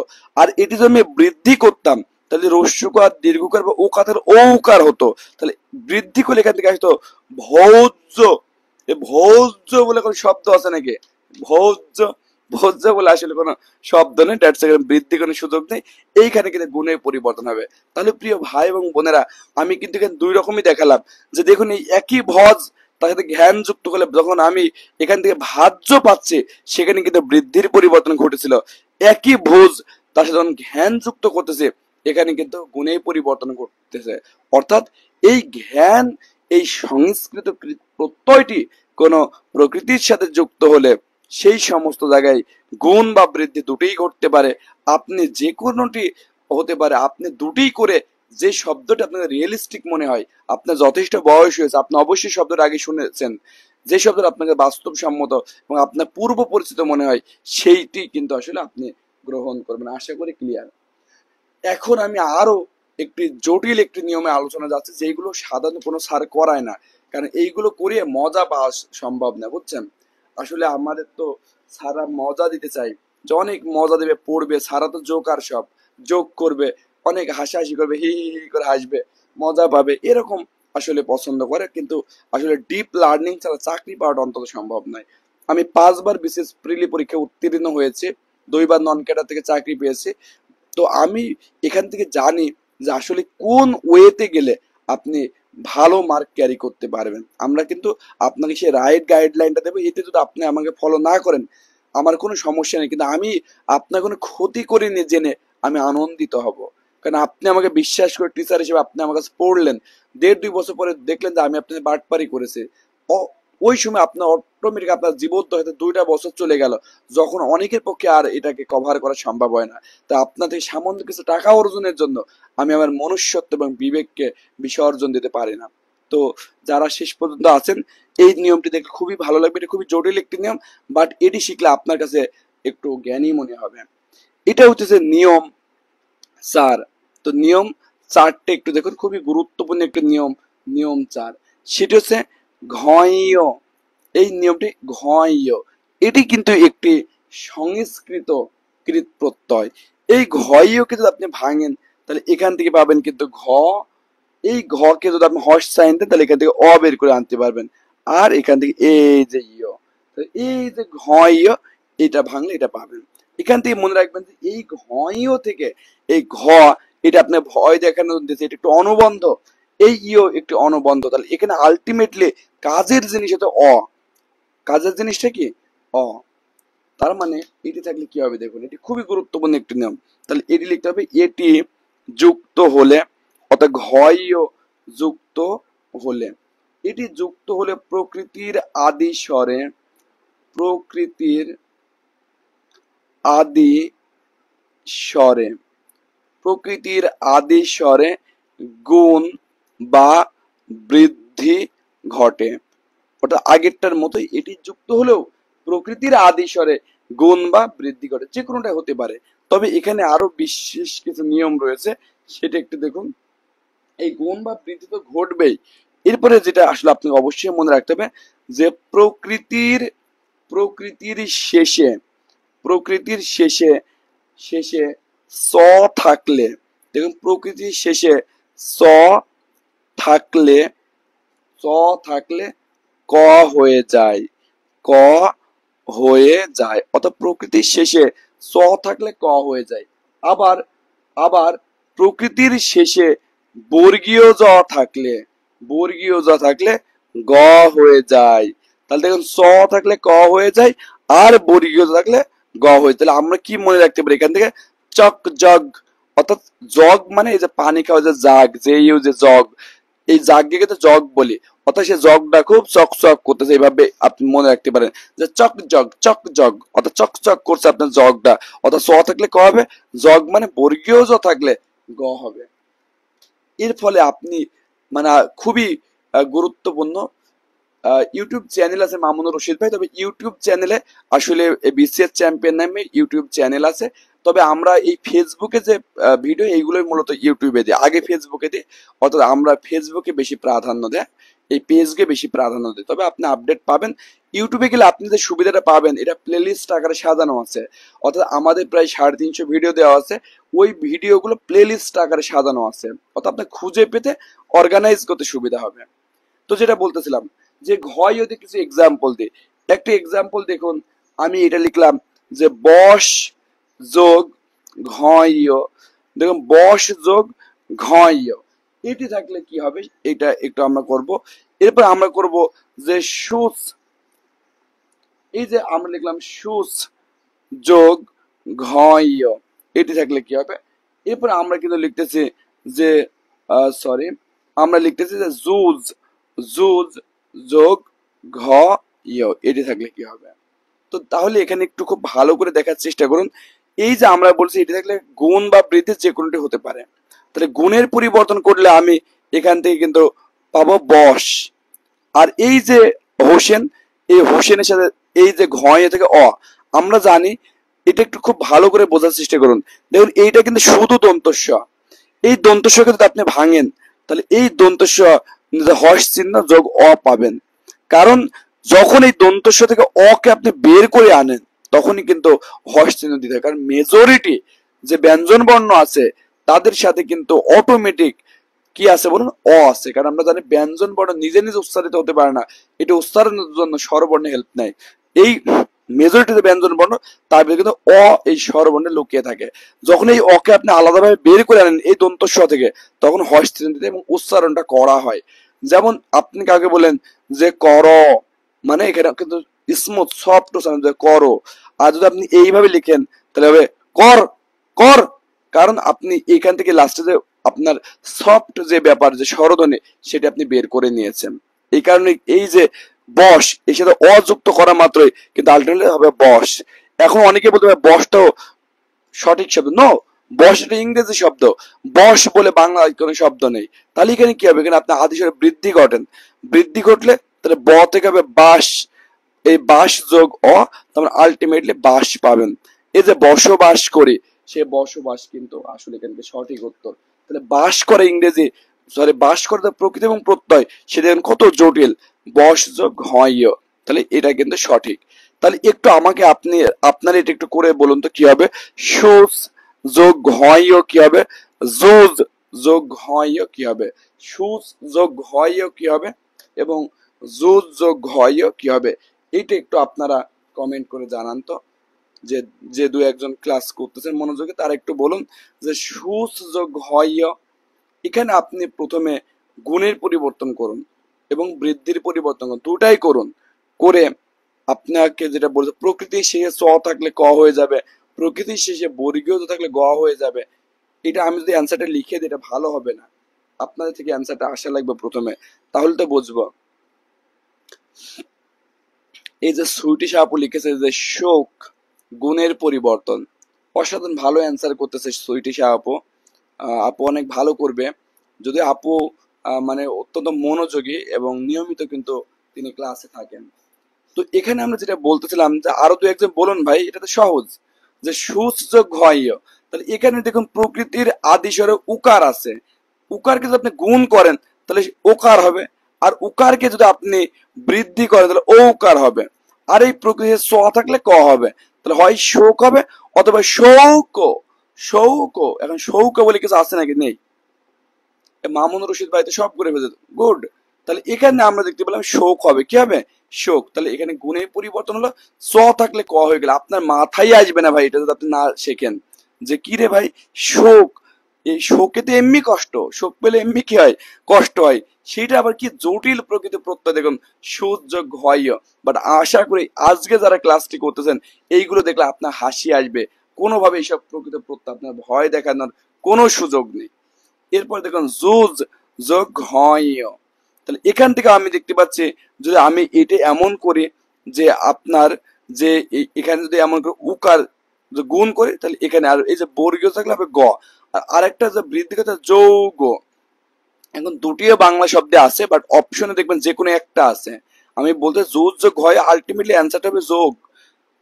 আর এটি যদি আমি বৃদ্ধি করতাম তাহলে রস্যুকার দীর্ঘকার বা ওকার ঔকার হতো, তাহলে বৃদ্ধি করলে এখান থেকে আসতো ভৌজ্য। এই ভৌজ্য বলে কোনো শব্দ আছে নাকি? ভৌজ্য, ভোজ্য বলে আসলে কোনো শব্দ নেই, দ্যাটস বৃদ্ধি কোনো সুযোগ নেই। এইখানে কিন্তু গুণের পরিবর্তন হবে। তাহলে প্রিয় ভাই এবং বোনেরা, আমি কিন্তু এখানে দুই রকমই দেখালাম, যে দেখুন এই একই ভজ তার সাথে জ্ঞান যুক্ত করলে যখন আমি এখান থেকে ভাজ্য পাচ্ছি, সেখানে কিন্তু বৃদ্ধির পরিবর্তন ঘটেছিল। একই ভোজ তার সাথে যখন জ্ঞান যুক্ত করতেছে, এখানে কিন্তু গুণের পরিবর্তন ঘটতেছে। অর্থাৎ এই জ্ঞান, এই সংস্কৃত প্রত্যয়টি কোন প্রকৃতির সাথে যুক্ত হলে সেই সমস্ত জায়গায় গুণ বা বৃদ্ধি দুটোই ঘটতে পারে। আপনি যে কোনোটি হতে পারে, আপনি দুটোই করে যে শব্দটা আপনার রিয়েলিস্টিক মনে হয়, আপনার যথেষ্ট বয়স হয়েছে, আপনি অবশ্যই শব্দটা আগে শুনেছেন, যে শব্দটা আপনাকে বাস্তবসম্মত এবং আপনার পূর্ব পরিচিত মনে হয়, সেইটি কিন্তু আসলে আপনি গ্রহণ করবেন। আশা করি ক্লিয়ার। এখন আমি আরো একটি জটিল একটি নিয়মে আলোচনা যাচ্ছে, যেগুলো সাধারণত কোনো স্যার করায় না, কারণ এইগুলো করিয়ে মজা পাওয়া সম্ভব না, বুঝছেন? আসলে আমাদের তো সারা মজা দিতে চাই, যে অনেক মজা দেবে, পড়বে, সারা তো জোক আর সব যোগ করবে, অনেক হাসাহাসি করবে, হি হি হি করে হাসবে, মজা পাবে, এরকম আসলে পছন্দ করে। কিন্তু আসলে ডিপ লার্নিং ছাড়া চাকরি পাওয়াটা অন্তত সম্ভব নয়। আমি 5 বার বিশেষ প্রিলি পরীক্ষা উত্তীর্ণ হয়েছে, 2 বার নন ক্যাডার থেকে চাকরি পেয়েছি। তো আমি এখান থেকে জানি যে আসলে কোন ওয়েতে গেলে আপনি ভালো মার্ক ক্যারি করতে পারবেন। আমরা কিন্তু আপনাকে সেই রাইট গাইডলাইনটা দেবো, এতে যদি আপনি আমাকে ফলো না করেন আমার কোনো সমস্যা নেই, কিন্তু আমি আপনার কোনো ক্ষতি করিনি জেনে আমি আনন্দিত হব। কারণ আপনি আমাকে বিশ্বাস করে টিচার হিসেবে আপনি আমার কাছে পড়লেন, 1.5-2 বছর পরে দেখলেন যে আমি আপনাকে বাটপারি করেছি, ওই সময় আপনার অটোমেটিক আপনার জীবদ্দ হয়তো 2টা বছর চলে গেল, যখন অনেকের পক্ষে আর এটাকে কভার করা সম্ভব হয় না। তা আপনাদের সামান্য কিছু টাকা অর্জনের জন্য আমি আমার মনুষ্যত্ব এবং বিবেককে বিসর্জন দিতে পারি না। তো যারা শেষ পর্যন্ত আছেন, এই নিয়মটি দেখে খুবই ভালো লাগবে। এটা খুবই জটিল একটি নিয়ম, বাট এটি শিখলে আপনার কাছে একটু জ্ঞানী মনে হবে। এটা হচ্ছে নিয়ম 4। তো নিয়ম 4টা একটু দেখুন, খুবই গুরুত্বপূর্ণ একটি নিয়ম। নিয়ম 4 সেটি হচ্ছে ঘয়। এই নিয়মটি ঘয়, এটি কিন্তু একটি সংস্কৃত কৃত প্রত্যয়। এই ঘয়কে যদি আপনি ভাঙেন, তাহলে এখান থেকে পাবেন কিন্তু ঘ। এই ঘকে যদি আপনি হর্ষ সাইন দেন, তাহলে এখান থেকে অ বের করে আনতে পারবেন। আর এখান থেকে এই যে ইয়, এই যে ঘয়, এটা ভাঙলে এটা পাবেন। এখান থেকে মনে রাখবেন যে এই ঘয় থেকে এই ঘ, এটা আপনার ভয় দেখানো দিয়েছে, এটা একটু অনুবন্ধ, এই ইয় একটি অনুবন্ধ। তাহলে এখানে আলটিমেটলি কাজের জিনিস হচ্ছে অ। কাজের জিনিসটা কি? অ। তার মানে এটি থাকলে কি হবে দেখুন, এটি খুবই গুরুত্বপূর্ণ একটি নিয়ম। তাহলে এটি লিখতে হবে এটি যুক্ত হলে, অর্থাৎ ঘয় যুক্ত হলে, এটি যুক্ত হলে প্রকৃতির আদি স্বরে, প্রকৃতির আদি স্বরে, প্রকৃতির আদি স্বরে গুণ বা বৃদ্ধি ঘটে। অর্থাৎ আগেরটার মতোই এটি যুক্ত হলেও প্রকৃতির আদি স্বরে গুণ বা বৃদ্ধি ঘটে, যে কোনোটা হতে পারে। তবে এখানে আরো বিশেষ কিছু নিয়ম রয়েছে, সেটা একটু দেখুন। এই গুণ বা বৃদ্ধি তো ঘটবেই, এরপরে যেটা আসলে আপনাকে অবশ্যই মনে রাখতে হবে, যে প্রকৃতির প্রকৃতির শেষে, প্রকৃতির শেষে শেষে স থাকলে, দেখুন প্রকৃতির শেষে স থাকলে, স থাকলে ক হয়ে যায়, ক হয়ে যায়। অর্থাৎ প্রকৃতির শেষে স থাকলে ক হয়ে যায়। আবার আবার প্রকৃতির শেষে বর্গীয় জ থাকলে, বর্গীয় জ থাকলে গ হয়ে যায়। তাহলে দেখুন স থাকলে ক হয়ে যায়, আর বর্গীয় জ থাকলে গ হয়ে যায়। তাহলে আমরা কি মনে রাখতে পারি এখান থেকে? চক জগ, অর্থাৎ জগ মানে এই যে পানি খাওয়া যে জাগ, যে যে জগ, এই জাগকে কিন্তু জগ বলি। অর্থাৎ সে জগটা খুব চকচক করতেছে, এইভাবে আপনি মনে রাখতে পারেন যে চক জগ চক জগ, অর্থাৎ চকচক করছে আপনার জগটা। অর্থাৎ স থাকলে ক হবে, জগ মানে বর্গীয় জ থাকলে গ হবে। এর ফলে আপনি মানে খুবই গুরুত্বপূর্ণ ইউটিউব চ্যানেল আছে মামুনুর রশিদ ভাই, তবে ইউটিউব চ্যানেলে আসলে বিসিএস চ্যাম্পিয়ন নামে ইউটিউব চ্যানেল আছে। তবে আমরা এই ফেসবুকে যে ভিডিও এইগুলোই মূলত ইউটিউবে দিই, আগে ফেসবুকে দিই। অর্থাৎ আমরা ফেসবুকে বেশি প্রাধান্য দেয়, এই পেজকে বেশি প্রাধান্য দিই। তবে আপনি আপডেট পাবেন ইউটিউবে গেলে, আপনি যে সুবিধাটা পাবেন এটা প্লেলিস্ট আকারে সাজানো আছে। অর্থাৎ আমাদের প্রায় 350 ভিডিও দেওয়া আছে, ওই ভিডিওগুলো প্লেলিস্ট আকারে সাজানো আছে। অর্থাৎ আপনি খুঁজে পেতে অর্গানাইজ করতে সুবিধা হবে। তো যেটা বলতেছিলাম যে ঘয় যদি কিছু এক্সাম্পল দিই, একটা এক্সাম্পল দেখুন, আমি এটা লিখলাম যে বস যোগ ঘয়, দেখুন বস যোগ ঘয়, এটি থাকলে কি হবে এটা একটু আমরা করব। এরপর আমরা করব যে সুস, এই যে আমরা লিখলাম সুস যোগ ঘয়, এটি থাকলে কি হবে। এরপর আমরা কিন্তু লিখতেছি যে সরি, আমরা লিখতেছি যে জুজ, জুজ যোগ ঘ ইয়, এটি থাকলে কি হবে। তো তাহলে এখানে একটু খুব ভালো করে দেখার চেষ্টা করুন। এই যে আমরা বলছি এটি থাকলে গুণ বা বৃদ্ধি যে কোনোটি হতে পারে। তাহলে গুণের পরিবর্তন করলে আমি এখান থেকে কিন্তু পাবো বস। আর এই যে হোসেন, এই হোসেনের সাথে এই যে ঘয় থেকে অ, আমরা জানি এটা একটু খুব ভালো করে বোঝার চেষ্টা করুন। দেখুন এইটা কিন্তু শুধু দন্তস্ব, এই দন্তস্বকে যদি আপনি ভাঙেন তাহলে এই দন্তস্ব হর্ষ চিহ্ন যোগ অ পাবেন। কারণ যখন এই দন্তস্ব থেকে অ কে আপনি বের করে আনেন তখনই কিন্তু হর্ষ চিহ্ন দিতে হয়। কারণ মেজরিটি যে ব্যঞ্জন বর্ণ আছে তাদের সাথে কিন্তু অটোমেটিক কি আছে বলুন, অ আছে। কারণ আমরা জানি ব্যঞ্জন বর্ণ নিজে নিজে উচ্চারিত হতে পারে না, এটা উচ্চারণের জন্য স্বরবর্ণে হেল্প নেয়। এই মেজরিটিতে ব্যঞ্জন বর্ণ, তার ভিতরে কিন্তু অ এই স্বরবর্ণে লুকিয়ে থাকে। যখন এই অকে আপনি আলাদাভাবে বের করে আনেন এই দন্তস্ব থেকে, তখন হর্ষ চিহ্ন দিতে এবং উচ্চারণটা করা হয়। যেমন আপনি কাকে বলেন যে কর, মানে এখানে কিন্তু স্মুথ সফট উচ্চারণ যে করো। আর যদি আপনি এইভাবে লিখেন তাহলে হবে কর, কর। কারণ আপনি এইখান থেকে লাস্টে যে আপনার সফট যে ব্যাপার যে স্বরধ্বনি সেটা আপনি বের করে নিয়েছেন। এই কারণে এই যে বস এর সাথে অযুক্ত করা মাত্রই কিন্তু আলটিমেটলি হবে বস। এখন অনেকে বলতে পারে বসটাও সঠিক শব্দ, নো, বস এটা ইংরেজি শব্দ, বস বলে বাংলা কোনো শব্দ নেই। তাহলে এখানে কি হবে, এখানে আপনার আদিস্বরে বৃদ্ধি ঘটেন, বৃদ্ধি ঘটলে তাহলে ব থেকে হবে বাস, এই বাস যোগ অ, তারপর আলটিমেটলি বাস পাবেন। এই যে বসবাস করি, সে বসবাস কিন্তু আসলে এখানে সঠিক উত্তর। তাহলে বাস করে ইংরেজি, সরি বাস করে প্রকৃতি এবং প্রত্যয়, সেটা কত জটিল, বস যোগ হয়, তাহলে এটা কিন্তু সঠিক। তাহলে একটু আমাকে আপনি আপনার এটা একটু করে বলুন তো কি হবে, সুস যোগ হয় কি হবে, জুজ যোগ হয় কি হবে, সুস যোগ হয় কি হবে এবং জুজ যোগ হয় কি হবে, এইটা একটু আপনারা কমেন্ট করে জানান তো। যে যে দু একজন ক্লাস করতেছেন মনোযোগে তারা একটু বলুন যে সুস যোগ হয়, এখানে আপনি প্রথমে গুণের পরিবর্তন করুন এবং বৃদ্ধির পরিবর্তন করুন, দুটাই করুন। করে আপনাকে যেটা বলছে প্রকৃতির শেষে চ থাকলে ক হয়ে যাবে, প্রকৃতির শেষে বর্গীয় থাকলে গ হয়ে যাবে। এটা আমি যদি অ্যান্সারটা লিখে দিই এটা ভালো হবে না, আপনাদের থেকে অ্যান্সারটা আসা লাগবে প্রথমে, তাহলে তো বুঝবো। এই যে সুইটি আপু লিখেছে যে শোক গুণের পরিবর্তন, অসাধারণ ভালো অ্যান্সার করতেছে সুইটি আপু। আপু অনেক ভালো করবে যদি আপু মানে অত্যন্ত মনোযোগী এবং নিয়মিত কিন্তু তিনি ক্লাসে থাকেন। তো এখানে আমরা যেটা বলতেছিলাম যে আরো দু একজন বলুন ভাই, এটা তো সহজ, যে সুযোগ হয়। তাহলে এখানে দেখুন প্রকৃতির আদি স্বরে উকার আছে, উকারকে যদি আপনি গুণ করেন তাহলে ওকার হবে, আর উকারকে যদি আপনি বৃদ্ধি করেন তাহলে ঔকার হবে। আর এই প্রকৃতির স থাকলে ক হবে, তাহলে হয় শোক হবে অথবা শৌক, শৌক। এখন শৌক বলে কিছু আছে নাকি, নেই, মামুন রশিদ ভাই তো সব করে ফেলছে, গুড। তাহলে এখানে আমরা দেখতে পেলাম শোক হবে, কি হবে শোক। তাহলে এখানে গুণের পরিবর্তন হলো, স থাকলে ক হয়ে গেল। আপনার মাথায় আসবে না ভাই এটা যদি আপনি না শেখেন যে কি রে ভাই শোক, এই শোকেতে এমনি কষ্ট, শোক পেলে এমনি কি হয় কষ্ট হয়, সেটা আবার কি জটিল প্রকৃত প্রত্যয়। দেখুন সুযোগ হয়, বাট আশা করি আজকে যারা ক্লাসটি করতেছেন এইগুলো দেখলে আপনার হাসি আসবে। কোনোভাবে এইসব প্রকৃত প্রত্যয় আপনার ভয় দেখানোর কোনো সুযোগ নেই। এরপর দেখুন জুজ যোগ হয়, তাহলে এখান থেকে আমি দেখতে পাচ্ছি যদি আমি এটা এমন করি যে আপনার যে এখানে যদি এমন করে উকার যে গুণ করি, তাহলে এখানে আর এই যে বর্গীয় থাকলে হবে গ, আর আরেকটা যে বৃদ্ধি কথা যৌগ। এখন দুটিও বাংলা শব্দে আছে, বাট অপশনে দেখবেন যে কোনো একটা আছে। আমি বলতে জোর যোগ হয়, আলটিমেটলি অ্যান্সারটা হবে যোগ।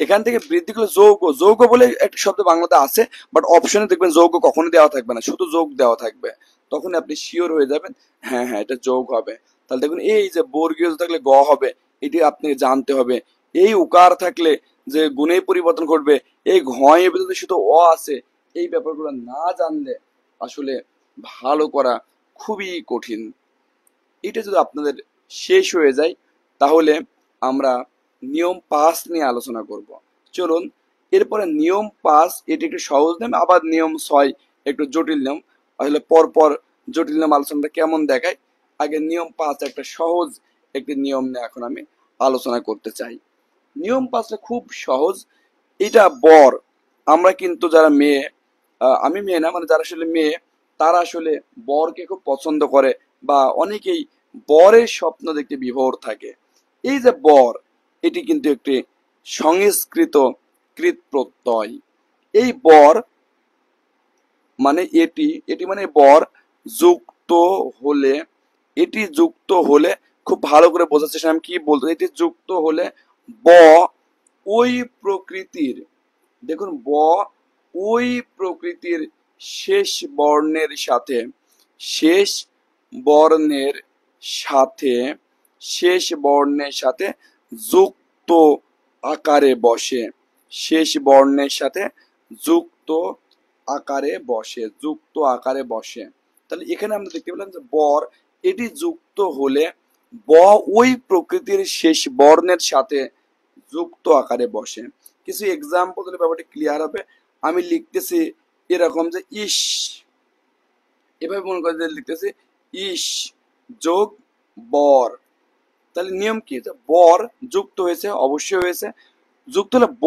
এখান থেকে বৃদ্ধি করলে যৌগ, যৌগ বলে একটা শব্দ বাংলাতে আছে, বাট অপশনে দেখবেন যৌগ কখনো দেওয়া থাকবে না, শুধু যোগ দেওয়া থাকবে। তখন আপনি শিওর হয়ে যাবেন হ্যাঁ হ্যাঁ এটা যোগ হবে। তাহলে দেখুন এই যে বর্গীয় থাকলে গ হবে, এটি আপনি জানতে হবে। এই উকার থাকলে যে গুণে পরিবর্তন ঘটবে, এই ঘয়ের ভিতরে শুধু অ আছে, এই ব্যাপারগুলো না জানলে আসলে ভালো করা খুবই কঠিন। এটা যদি আপনাদের শেষ হয়ে যায়, তাহলে আমরা নিয়ম 5 নিয়ে আলোচনা করব। চলুন এরপরে নিয়ম 5 এটি একটু সহজ নিয়ম, আবার নিয়ম 6 একটু জটিল নিয়ম। আসলে পরপর জটিল নিয়ম আলোচনাটা কেমন দেখায়, আগে নিয়ম 5 একটা সহজ একটি নিয়ম নিয়ে এখন আমি আলোচনা করতে চাই। নিয়ম 5টা খুব সহজ। এটা বর, আমরা কিন্তু যারা মেয়ে, আমি মেয়ে না, মানে যারা আসলে মেয়ে, তারা আসলে বরকে খুব পছন্দ করে, বা অনেকেই বরের স্বপ্ন দেখতে বিভোর থাকে। এই যে বর, এটি কিন্তু একটি সংস্কৃত কৃত প্রত্যয়। এই বর মানে এটি, এটি মানে বর যুক্ত হলে, এটি যুক্ত হলে, খুব ভালো করে বোঝার চেষ্টা আমি কি বলতে, এটি যুক্ত হলে ব ওই প্রকৃতির, দেখুন ব ওই প্রকৃতির শেষ বর্ণের সাথে, শেষ বর্ণের সাথে, শেষ বর্ণের সাথে যুক্ত আকারে বসে, শেষ বর্ণের সাথে যুক্ত আকারে বসে, যুক্ত আকারে বসে। তাহলে এখানে আমরা দেখতে পেলাম যে বর এটি যুক্ত হলে ব ওই প্রকৃতির শেষ বর্ণের সাথে যুক্ত আকারে বসে। কিছু এক্সাম্পল দিলে ব্যাপারটা ক্লিয়ার হবে। আমি লিখতেছি এরকম যে ইস, এভাবে মনে করে যে লিখতেছি ইস যোগ বর। তাহলে নিয়ম কি, বর যুক্ত হয়েছে, অবশ্যই হয়েছে, যুক্ত হলে ব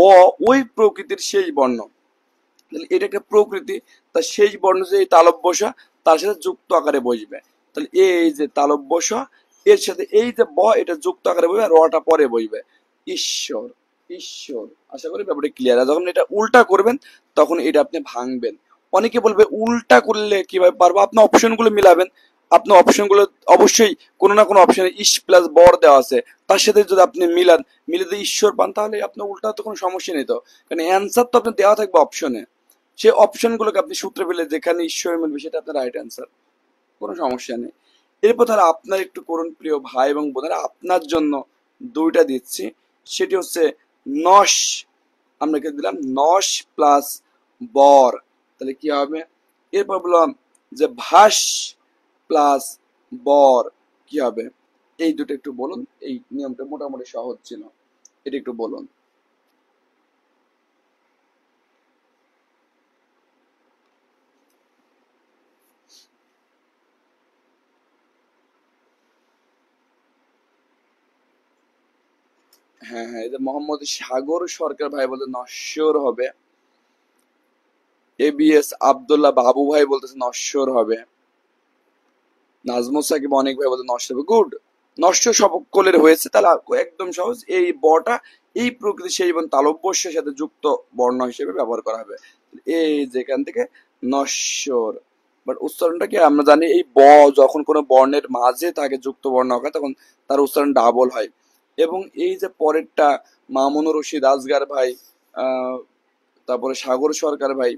ওই প্রকৃতির শেষ বর্ণ, তাহলে এটা একটা প্রকৃতি, তার শেষ বর্ণ যে তালব বসা, তার সাথে যুক্ত আকারে বসবে। তাহলে এই যে তালব বসা, এর সাথে এই যে ব, এটা যুক্ত আকারে বসবে, আর রটা পরে বসবে। ঈশ্বর, ঈশ্বর। আশা করি ব্যাপারটা ক্লিয়ার। যখন এটা উল্টা করবেন তখন এটা আপনি ভাঙবেন। অনেকে বলবে উল্টা করলে কিভাবে পারবো, আপনি অপশনগুলো মিলাবেন। আপনি অপশনগুলো অবশ্যই কোনো না কোনো অপশনে ইস প্লাস বর দেওয়া আছে, তার সাথে যদি আপনি মিলান, মিলে যদি ঈশ্বর পান, তাহলে আপনার উল্টা তো কোনো সমস্যা নেই। তো কারণ অ্যান্সার তো আপনার দেওয়া থাকবে অপশনে, সেই অপশনগুলোকে আপনি সূত্রে ফেলে যেখানে ঈশ্বর মিলবে সেটা আপনার রাইট অ্যান্সার, কোনো সমস্যা নেই। এরপর তাহলে আপনার একটু করুন প্রিয় ভাই এবং বোনেরা, আপনার জন্য দুইটা দিচ্ছি। সেটি হচ্ছে নশ, আমরা কি দিলাম নশ প্লাস বর, তাহলে কি হবে। এরপর বললাম যে ভাস প্লাস বর, কি হবে। এই দুটো একটু বলুন, এই নিয়মটা মোটামুটি সহজ ছিল, এটা একটু বলুন। হ্যাঁ হ্যাঁ, এই যে মোহাম্মদ সাগর সরকার ভাই বলতে নশ্বর হবে, এবিএস আব্দুল্লাহ বাবু ভাই বলতেছে নশ্বর হবে, নাজমুল সাকিব অনেক ভাই বলতে নষ্ট হবে। গুড, নষ্ট সকলের হয়েছে, তাহলে একদম সহজ। এই বটা এই প্রকৃতি সেই এবং তালব্যস্যের সাথে যুক্ত বর্ণ হিসেবে ব্যবহার করা হবে, এই যেখান থেকে নশ্বর। বাট উচ্চারণটা কি আমরা জানি, এই ব যখন কোনো বর্ণের মাঝে থাকে যুক্ত বর্ণ হয়, তখন তার উচ্চারণ ডাবল হয়। এবং এই যে পরেরটা মামুনুর রশিদ আজগার ভাই, আহ তারপরে সাগর সরকার ভাই,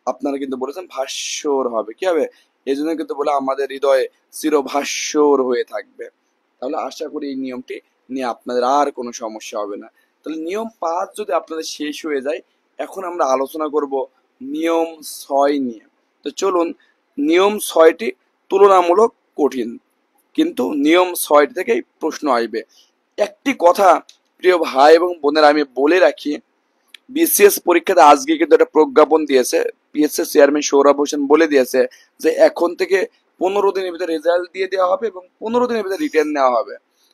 আপনারা কিন্তু বলেছেন ভাস্বর হবে, কি হবে। এই জন্য কিন্তু বলে আমাদের হৃদয়ে চিরভাস্বর হয়ে থাকবে। তাহলে আশা করি এই নিয়মটি নিয়ে আপনাদের আর কোনো সমস্যা হবে না। তাহলে নিয়ম 5 যদি আপনাদের শেষ হয়ে যায়, এখন আমরা আলোচনা করব নিয়ম 6 নিয়ে। তো চলুন, নিয়ম 6টি তুলনামূলক কঠিন, কিন্তু নিয়ম 6 থেকেই প্রশ্ন আসবে। একটি কথা প্রিয় ভাই এবং বোনেরা আমি বলে রাখি, বিসিএস পরীক্ষাতে আজকে কিন্তু একটা প্রজ্ঞাপন দিয়েছে, পিএসসি চেয়ারম্যান সৌরভ হোসেন বলে দিয়েছে যে এখন থেকে 15 দিনের ভিতরে রেজাল্ট দিয়ে দেওয়া হবে এবং 15 দিনের ভিতরে রিটার্ন নেওয়া হবে।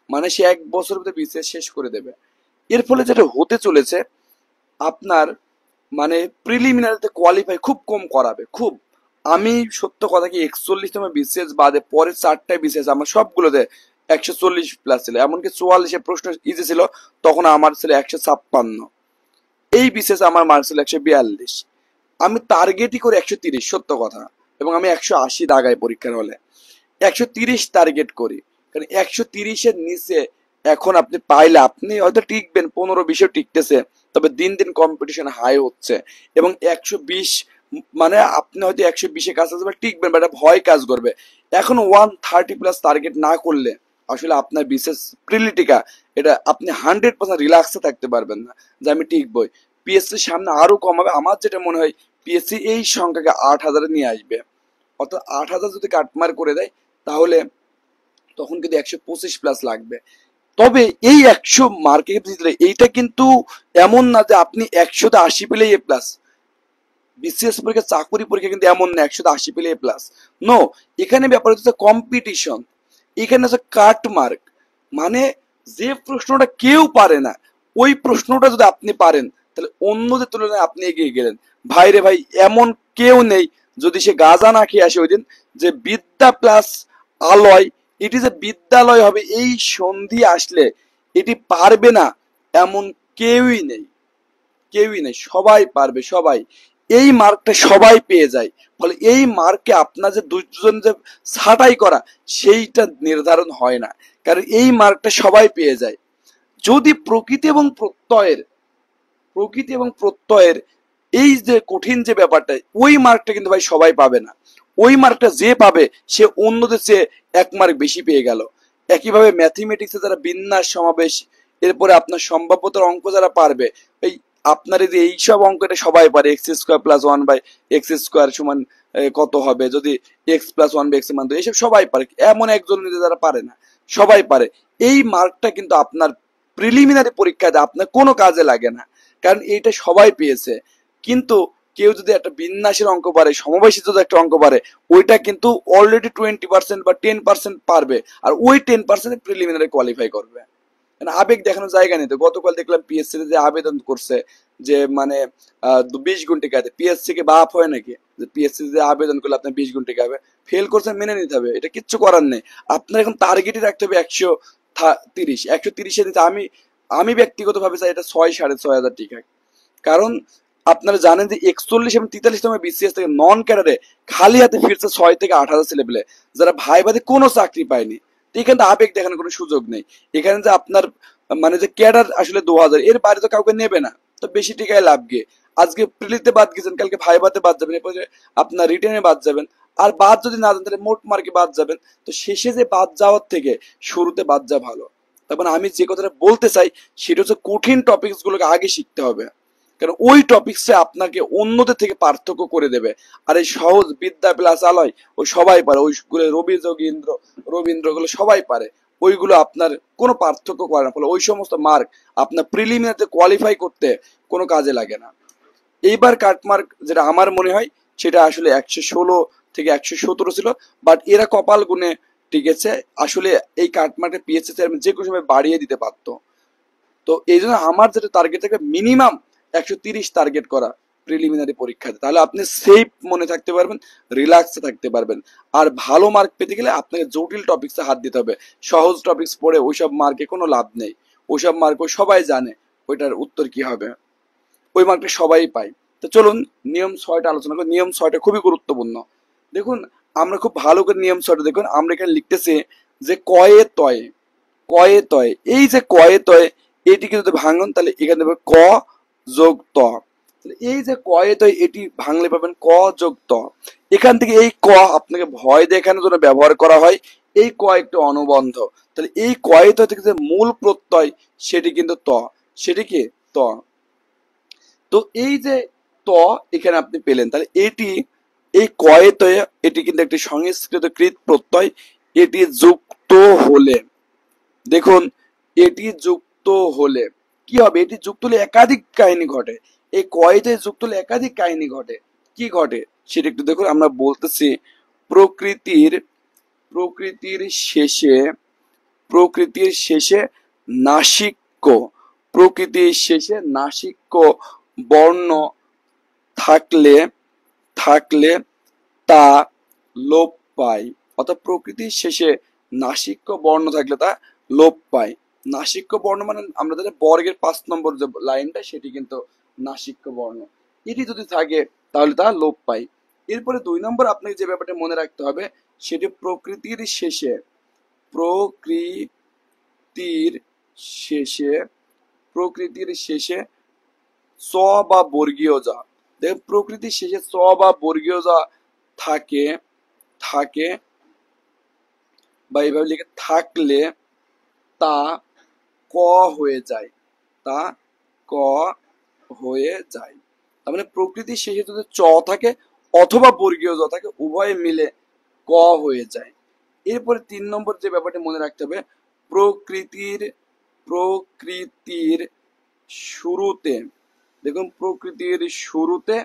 মানে সে 1 বছরের ভিতরে বিসিএস শেষ করে দেবে। এর ফলে যেটা হতে চলেছে, আপনার মানে প্রিলিমিনারিতে কোয়ালিফাই খুব কম করাবে, খুব আমি সত্য কথা কি 41তম বিসিএস বাদে পরের 4টায় বিসিএস আমার সবগুলোতে 140+ ছিল, এমনকি 44 প্রশ্ন ইজি ছিল, তখন আমার ছিল 156। এই বিসিএস আমার মার্ক ছিল 142। আমি টার্গেটই করে 130, সত্য কথা, এবং আমি 180 দাগাই পরীক্ষার হলে, 130 টার্গেট করি, কারণ 130-এর নিচে এখন আপনি পাইলে আপনি হয়তো টিকবেন, 15-20 টিকতেছে, তবে দিন দিন কম্পিটিশন হাই হচ্ছে, এবং 120 মানে আপনি হয়তো 120-এর কাছাকাছি টিকবেন, বাট ভয় কাজ করবে। এখন 130+ টার্গেট না করলে আসলে আপনার বিশেষ প্রিলিটিকা, এটা আপনি 100% রিল্যাক্সে থাকতে পারবেন না যে আমি টিকবই। পিএসসির সামনে আরো কমাবে, আমার যেটা মনে হয় পিএসসি এই সংখ্যাকে 8,000-এ নিয়ে আসবে, অর্থাৎ 8,000 যদি কাটমার করে দেয় তাহলে তখন কিন্তু 125+ লাগবে। তবে এই 100 মার্কে এইটা কিন্তু এমন না যে আপনি 100-তে 80 পেলেই A+। বিসিএস পরীক্ষা, চাকরি পরীক্ষা কিন্তু এমন না 100-তে 80 পেলে A+। নো, এখানে ব্যাপার হচ্ছে কম্পিটিশন, এখানে হচ্ছে কাট মার্ক, মানে যে প্রশ্নটা কেউ পারে না ওই প্রশ্নটা যদি আপনি পারেন তাহলে অন্যদের তুলনায় আপনি এগিয়ে গেলেন। ভাই রে ভাই, এমন কেউ নেই যদি সে গাঁজা না খেয়ে আসে ওই দিন, যে বিদ্যা প্লাস আলয়, এটি যে বিদ্যালয় হবে এই সন্ধি আসলে এটি পারবে না এমন কেউই নেই, কেউই নেই, সবাই পারবে, সবাই। এই মার্কটা সবাই পেয়ে যায়, ফলে এই মার্কে আপনার যে দুজন যে ছাঁটাই করা সেইটা নির্ধারণ হয় না, কারণ এই মার্কটা সবাই পেয়ে যায়। যদি প্রকৃতি এবং প্রত্যয়ের এই যে কঠিন যে ব্যাপারটা, ওই মার্কটা কিন্তু ভাই সবাই পাবে না। ওই মার্কটা যে পাবে সে অন্যদের চেয়ে 1 মার্ক বেশি পেয়ে গেল। একইভাবে ম্যাথমেটিক্সে যারা বিন্যাস, সমাবেশ, এরপরে আপনার সম্ভাব্যতার অঙ্ক যারা পারবে, এই আপনার এই যে এইসব অঙ্কটা সবাই পারে, x² + 1/x² কত হবে, যদি x+1/x মান, এইসব সবাই পারে, এমন একজন যারা পারে না, সবাই পারে। এই মার্কটা কিন্তু আপনার প্রিলিমিনারি পরীক্ষাতে আপনার কোনো কাজে লাগে না, কারণ এইটা সবাই পেয়েছে। কিন্তু কেউ যদি একটা বিন্যাসের অঙ্ক পারে, সমবেশী যদি একটা অঙ্ক পারে, ওইটা কিন্তু অলরেডি 20% বা 10% পারবে, আর ওই 10% প্রিলিমিনারি কোয়ালিফাই করবে। মানে আবেগ দেখানোর জায়গা নেই। তো গতকাল দেখলাম পিএসসি যে আবেদন করছে যে মানে 20 গুণ টিকাতে, পিএসসি কে বাপ হয় নাকি যে পিএসসি যে আবেদন করলে আপনার 20 গুণ টিকাবে? ফেল করছেন মেনে নিতে হবে, এটা কিচ্ছু করার নেই। আপনার এখন টার্গেটই রাখতে হবে 130। 130-এর নিচে আমি আমি ব্যক্তিগতভাবে চাই এটা 6-6.5 হাজার টিকা। কারণ আপনারা জানেন যে 41 এবং 43তম বিসিএস থেকে নন ক্যাডারে খালি হাতে ফিরছে 6 থেকে 8 হাজার ছেলেপেলে, যারা ভাইবাদে কোনো চাকরি পায়নি। তো এখানে তো আবেগ দেখানোর কোনো সুযোগ নেই। এখানে যে আপনার মানে যে ক্যাডার আসলে 2,000, এর বাইরে তো কাউকে নেবে না, তো বেশি টিকায় লাভ গিয়ে আজকে প্রিলিতে বাদ গেছেন, কালকে ভাইবাতে বাদ যাবেন, এরপরে আপনার রিটেনে বাদ যাবেন, আর বাদ যদি না দেন তাহলে মোট মার্কে বাদ যাবেন। তো শেষে যে বাদ যাওয়ার থেকে শুরুতে বাদ যাওয়া ভালো। তার মানে আমি যে কথাটা বলতে চাই সেটা হচ্ছে কঠিন টপিকস গুলোকে আগে শিখতে হবে, কারণ ওই টপিক্সে আপনাকে অন্যদের থেকে পার্থক্য করে দেবে। আর এই সহজ বিদ্যা প্লাস আলয় ওই সবাই পারে, ওইগুলো রবীন্দ্রগুলো সবাই পারে, ওইগুলো আপনার কোনো পার্থক্য করে না, ফলে ওই সমস্ত মার্ক আপনার প্রিলিমিনারিতে কোয়ালিফাই করতে কোনো কাজে লাগে না। এইবার কাটমার্ক যেটা আমার মনে হয় সেটা আসলে 116 থেকে 117 ছিল, বাট এরা কপাল গুনে টিকেছে। আসলে এই কাটমার্কে পিএসসি চেয়ারম্যান যে কোনো সময় বাড়িয়ে দিতে পারতো। তো এই জন্য আমার যেটা টার্গেট থাকে মিনিমাম 130 টার্গেট করা প্রিলিমিনারি পরীক্ষাতে, তাহলে আপনি সেফ মনে থাকতে পারবেন, রিল্যাক্সে থাকতে পারবেন। আর ভালো মার্ক পেতে গেলে আপনাকে জটিল টপিক্সে হাত দিতে হবে। সহজ টপিক্স পড়ে ওইসব মার্কে কোনো লাভ নেই। ওইসব মার্ক ওই সবাই জানে ওইটার উত্তর কি হবে, ওই মার্কটা সবাই পায়। তো চলুন নিয়ম 6টা আলোচনা করি। নিয়ম 6টা খুবই গুরুত্বপূর্ণ। দেখুন, আমরা খুব ভালো করে নিয়ম 6টা দেখুন। আমরা এখানে লিখতেছি যে কয়ে তয়ে, কয়ে তয়ে, এই যে কয়ে তয়ে এটিকে যদি ভাঙুন তাহলে এখানে দেবে ক যোগ ত। এই যে কয়ে তয়ে এটি ভাঙলে পাবেন ক যোগ ত। এখান থেকে এই ক আপনাকে ভয় দেখানোর জন্য ব্যবহার করা হয়। এই ক একটি অনুবন্ধ, তাহলে এই কয়ে তয় থেকে যে মূল প্রত্যয় সেটি কিন্তু ত, সেটি কি ত। তো এই যে ত এখানে আপনি পেলেন, তাহলে এটি এই কয়ে তয়ে এটি কিন্তু একটি সংস্কৃত কৃত প্রত্যয়। এটি যুক্ত হলে, দেখুন, এটি যুক্ত হলে কি হবে? এটি যুক্ত হলে একাধিক কাহিনী ঘটে। এই কয়েতে যুক্ত হলে একাধিক কাহিনী ঘটে। কি ঘটে সেটা একটু দেখুন। আমরা বলতেছি প্রকৃতির প্রকৃতির শেষে প্রকৃতির শেষে নাসিক্য, প্রকৃতির শেষে নাসিক্য বর্ণ থাকলে থাকলে তা লোপ পায়। অর্থাৎ প্রকৃতির শেষে নাসিক্য বর্ণ থাকলে তা লোপ পায়। নাসিক্য বর্ণ মানে আমরা জানি বর্গের 5 নম্বর যে লাইনটা সেটি কিন্তু নাসিক্য বর্ণ। এটি যদি থাকে তাহলে তা লোপ পায়। এরপরে 2 নম্বর আপনাকে যে ব্যাপারটা মনে রাখতে হবে সেটি প্রকৃতির শেষে প্রকৃতির শেষে স বা বর্গীয় যা, দেখেন প্রকৃতির শেষে স বা বর্গীয় যা থাকে থাকে বা এইভাবে লিখে থাকলে তা ক হয়ে যায়। তা ক হয়ে যায়। তার মানে প্রকৃতির শেষে যদি চ থাকে অথবা বর্গীয় জ থাকে উভয়ে মিলে ক হয়ে যায়। এরপরে 3 নম্বর যে ব্যাপারটি মনে রাখতে হবে প্রকৃতির প্রকৃতির শুরুতে, দেখুন প্রকৃতির শুরুতে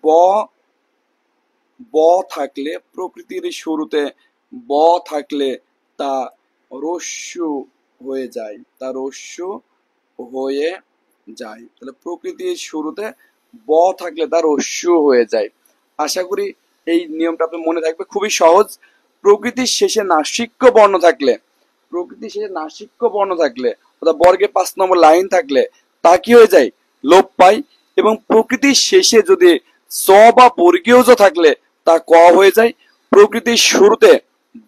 ব ব থাকলে প্রকৃতির শুরুতে ব থাকলে তা রস্যু হয়ে যায়। তা রস্যু হয়ে যায়। তাহলে প্রকৃতির শুরুতে ব থাকলে তা রস্যু হয়ে যায়। আশা করি এই নিয়মটা আপনার মনে থাকবে, খুবই সহজ। প্রকৃতির শেষে নাসিক্য বর্ণ থাকলে প্রকৃতির শেষে নাসিক্য বর্ণ থাকলে অর্থাৎ বর্গের 5 নম্বর লাইন থাকলে তা কি হয়ে যায় লোপ পায়। এবং প্রকৃতির শেষে যদি স বা বর্গীয় জ থাকলে তা ক হয়ে যায়। প্রকৃতির শুরুতে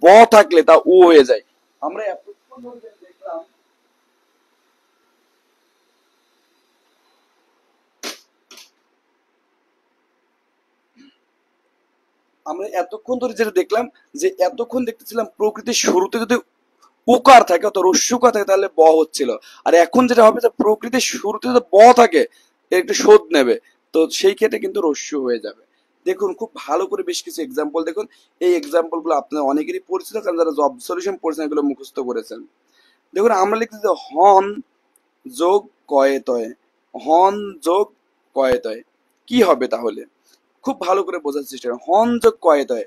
ব থাকলে তা উ হয়ে যায়। আমরা এতক্ষণ ধরে দেখলাম আমরা এতক্ষণ ধরে যেটা দেখলাম যে এতক্ষণ দেখতেছিলাম প্রকৃতির শুরুতে যদি উকার থাকে অর্থাৎ রস্যুকার থাকে তাহলে ব হচ্ছিল। আর এখন যেটা হবে যে প্রকৃতির শুরুতে যদি ব থাকে এর একটু শোধ নেবে, তো সেই ক্ষেত্রে কিন্তু রস্যু হয়ে যাবে। দেখুন খুব ভালো করে বেশ কিছু এক্সাম্পল দেখুন। এই এক্সাম্পল গুলো আপনাদের অনেকেরই পরিচিত, কারণ যারা জব সলিউশন পড়ছেন এগুলো মুখস্থ করেছেন। দেখুন আমরা লিখতেছি হন যোগ কয়েতয়। হন যোগ কয়েতয় কি হবে তাহলে খুব ভালো করে বোঝার চেষ্টা করুন। হন যোগ কয়েতয়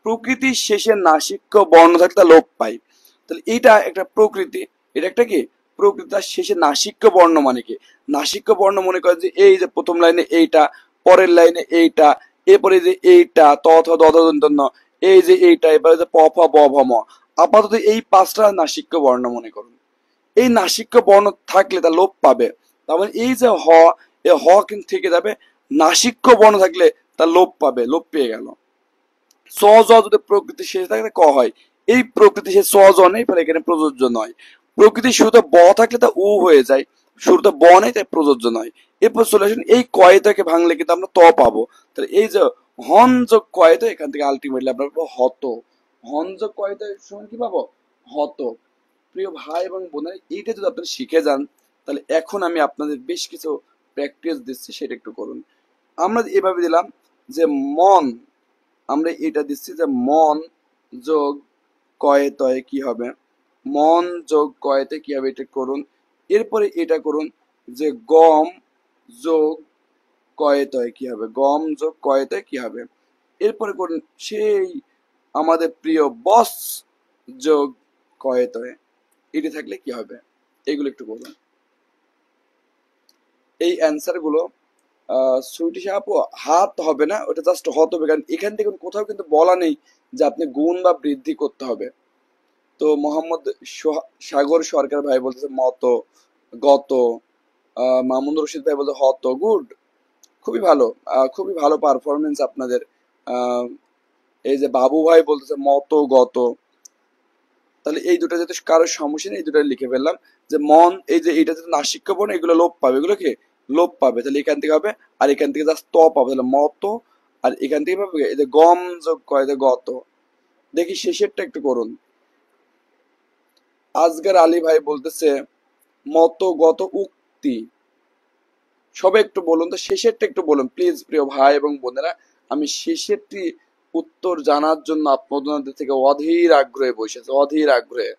প্রকৃতির শেষে নাসিক্য বর্ণ থাকলে তা লোপ পায়। তাহলে এটা একটা প্রকৃতি, এটা একটা কি প্রকৃতি, তার শেষে নাসিক্য বর্ণ মানে কি নাসিক্য বর্ণ মনে করেন যে এই যে প্রথম লাইনে এইটা, পরের লাইনে এইটা, এরপরে যে এইটা ত থ দ দ দন্ত ন, এই যে এইটা, এবারে যে প ফ ব ভ ম, আপাতত এই 5টা নাসিক্য বর্ণ মনে করুন। এই নাসিক্য বর্ণ থাকলে তা লোপ পাবে। তার মানে এই যে হ, এ হ কিন্তু থেকে যাবে। নাসিক্য বর্ণ থাকলে তা লোপ পাবে, লোপ পেয়ে গেল। স জ যদি প্রকৃতির শেষে থাকে ক হয়। এই প্রকৃতি শেষে স জ নেই, ফলে এখানে প্রযোজ্য নয়। প্রকৃতির শুরুতে ব থাকলে তা উ হয়ে যায়, শুরুতে ব নেই তাই প্রযোজ্য নয়। এরপর চলে আসুন এই কয়টাকে ভাঙলে কিন্তু আমরা ত পাবো। তাহলে এই যে হন যোগ কয়ত, এখান থেকে আলটিমেটলি আমরা পাবো হত। হন যোগ কয়ত সমান কি পাবো হত। প্রিয় ভাই এবং বোনেরা এইটা যদি আপনারা শিখে যান তাহলে এখন আমি আপনাদের বেশ কিছু প্র্যাকটিস দিচ্ছি, সেটা একটু করুন। আমরা এভাবে দিলাম যে মন, আমরা এটা দিচ্ছি যে মন যোগ কয়েতয় কি হবে, মন যোগ কয়েতে কি হবে এটা করুন। এরপরে এটা করুন যে গম যোগ কয়েতয় কি হবে, গম যোগ কয়েতয় কি হবে। এরপরে করুন সেই আমাদের প্রিয় বস যোগ কয়েতয়, এটি থাকলে কি হবে, এগুলো একটু বলুন। এই অ্যান্সার গুলো সুইটিশ আপু হাত হবে না, ওটা জাস্ট হত হবে, কারণ এখান থেকে কোথাও কিন্তু বলা নেই যে আপনি গুণ বা বৃদ্ধি করতে হবে। তো মোহাম্মদ সাগর সরকার ভাই বলতেছে মত, গত, মামুন রশিদ ভাই বলতে হত, গুড, খুবই ভালো, খুবই ভালো পারফরমেন্স আপনাদের। আহ, এই যে বাবু ভাই বলতেছে মত, গত। তাহলে এই দুটো যাতে কারোর সমস্যা নেই, এই দুটো লিখে ফেললাম যে মন, এই যে এটা যদি নাসিক্য বর্ণ এগুলো লোপ পাবে, এগুলো কি লোপ পাবে। তাহলে এখান থেকে হবে আর এখান থেকে জাস্ট ত পাবে, তাহলে মত। আর এখান থেকে পাবে এই যে গম যোগ কয় গত। দেখি শেষেরটা একটু করুন। আজগার আলী ভাই বলতেছে মত গত উক্তি। সবাই একটু বলুন তো শেষেরটা একটু বলুন প্লিজ প্রিয় ভাই এবং বোনেরা। আমি শেষেরটি উত্তর জানার জন্য আপনাদের থেকে অধীর আগ্রহে বসে আছি, অধীর আগ্রহে।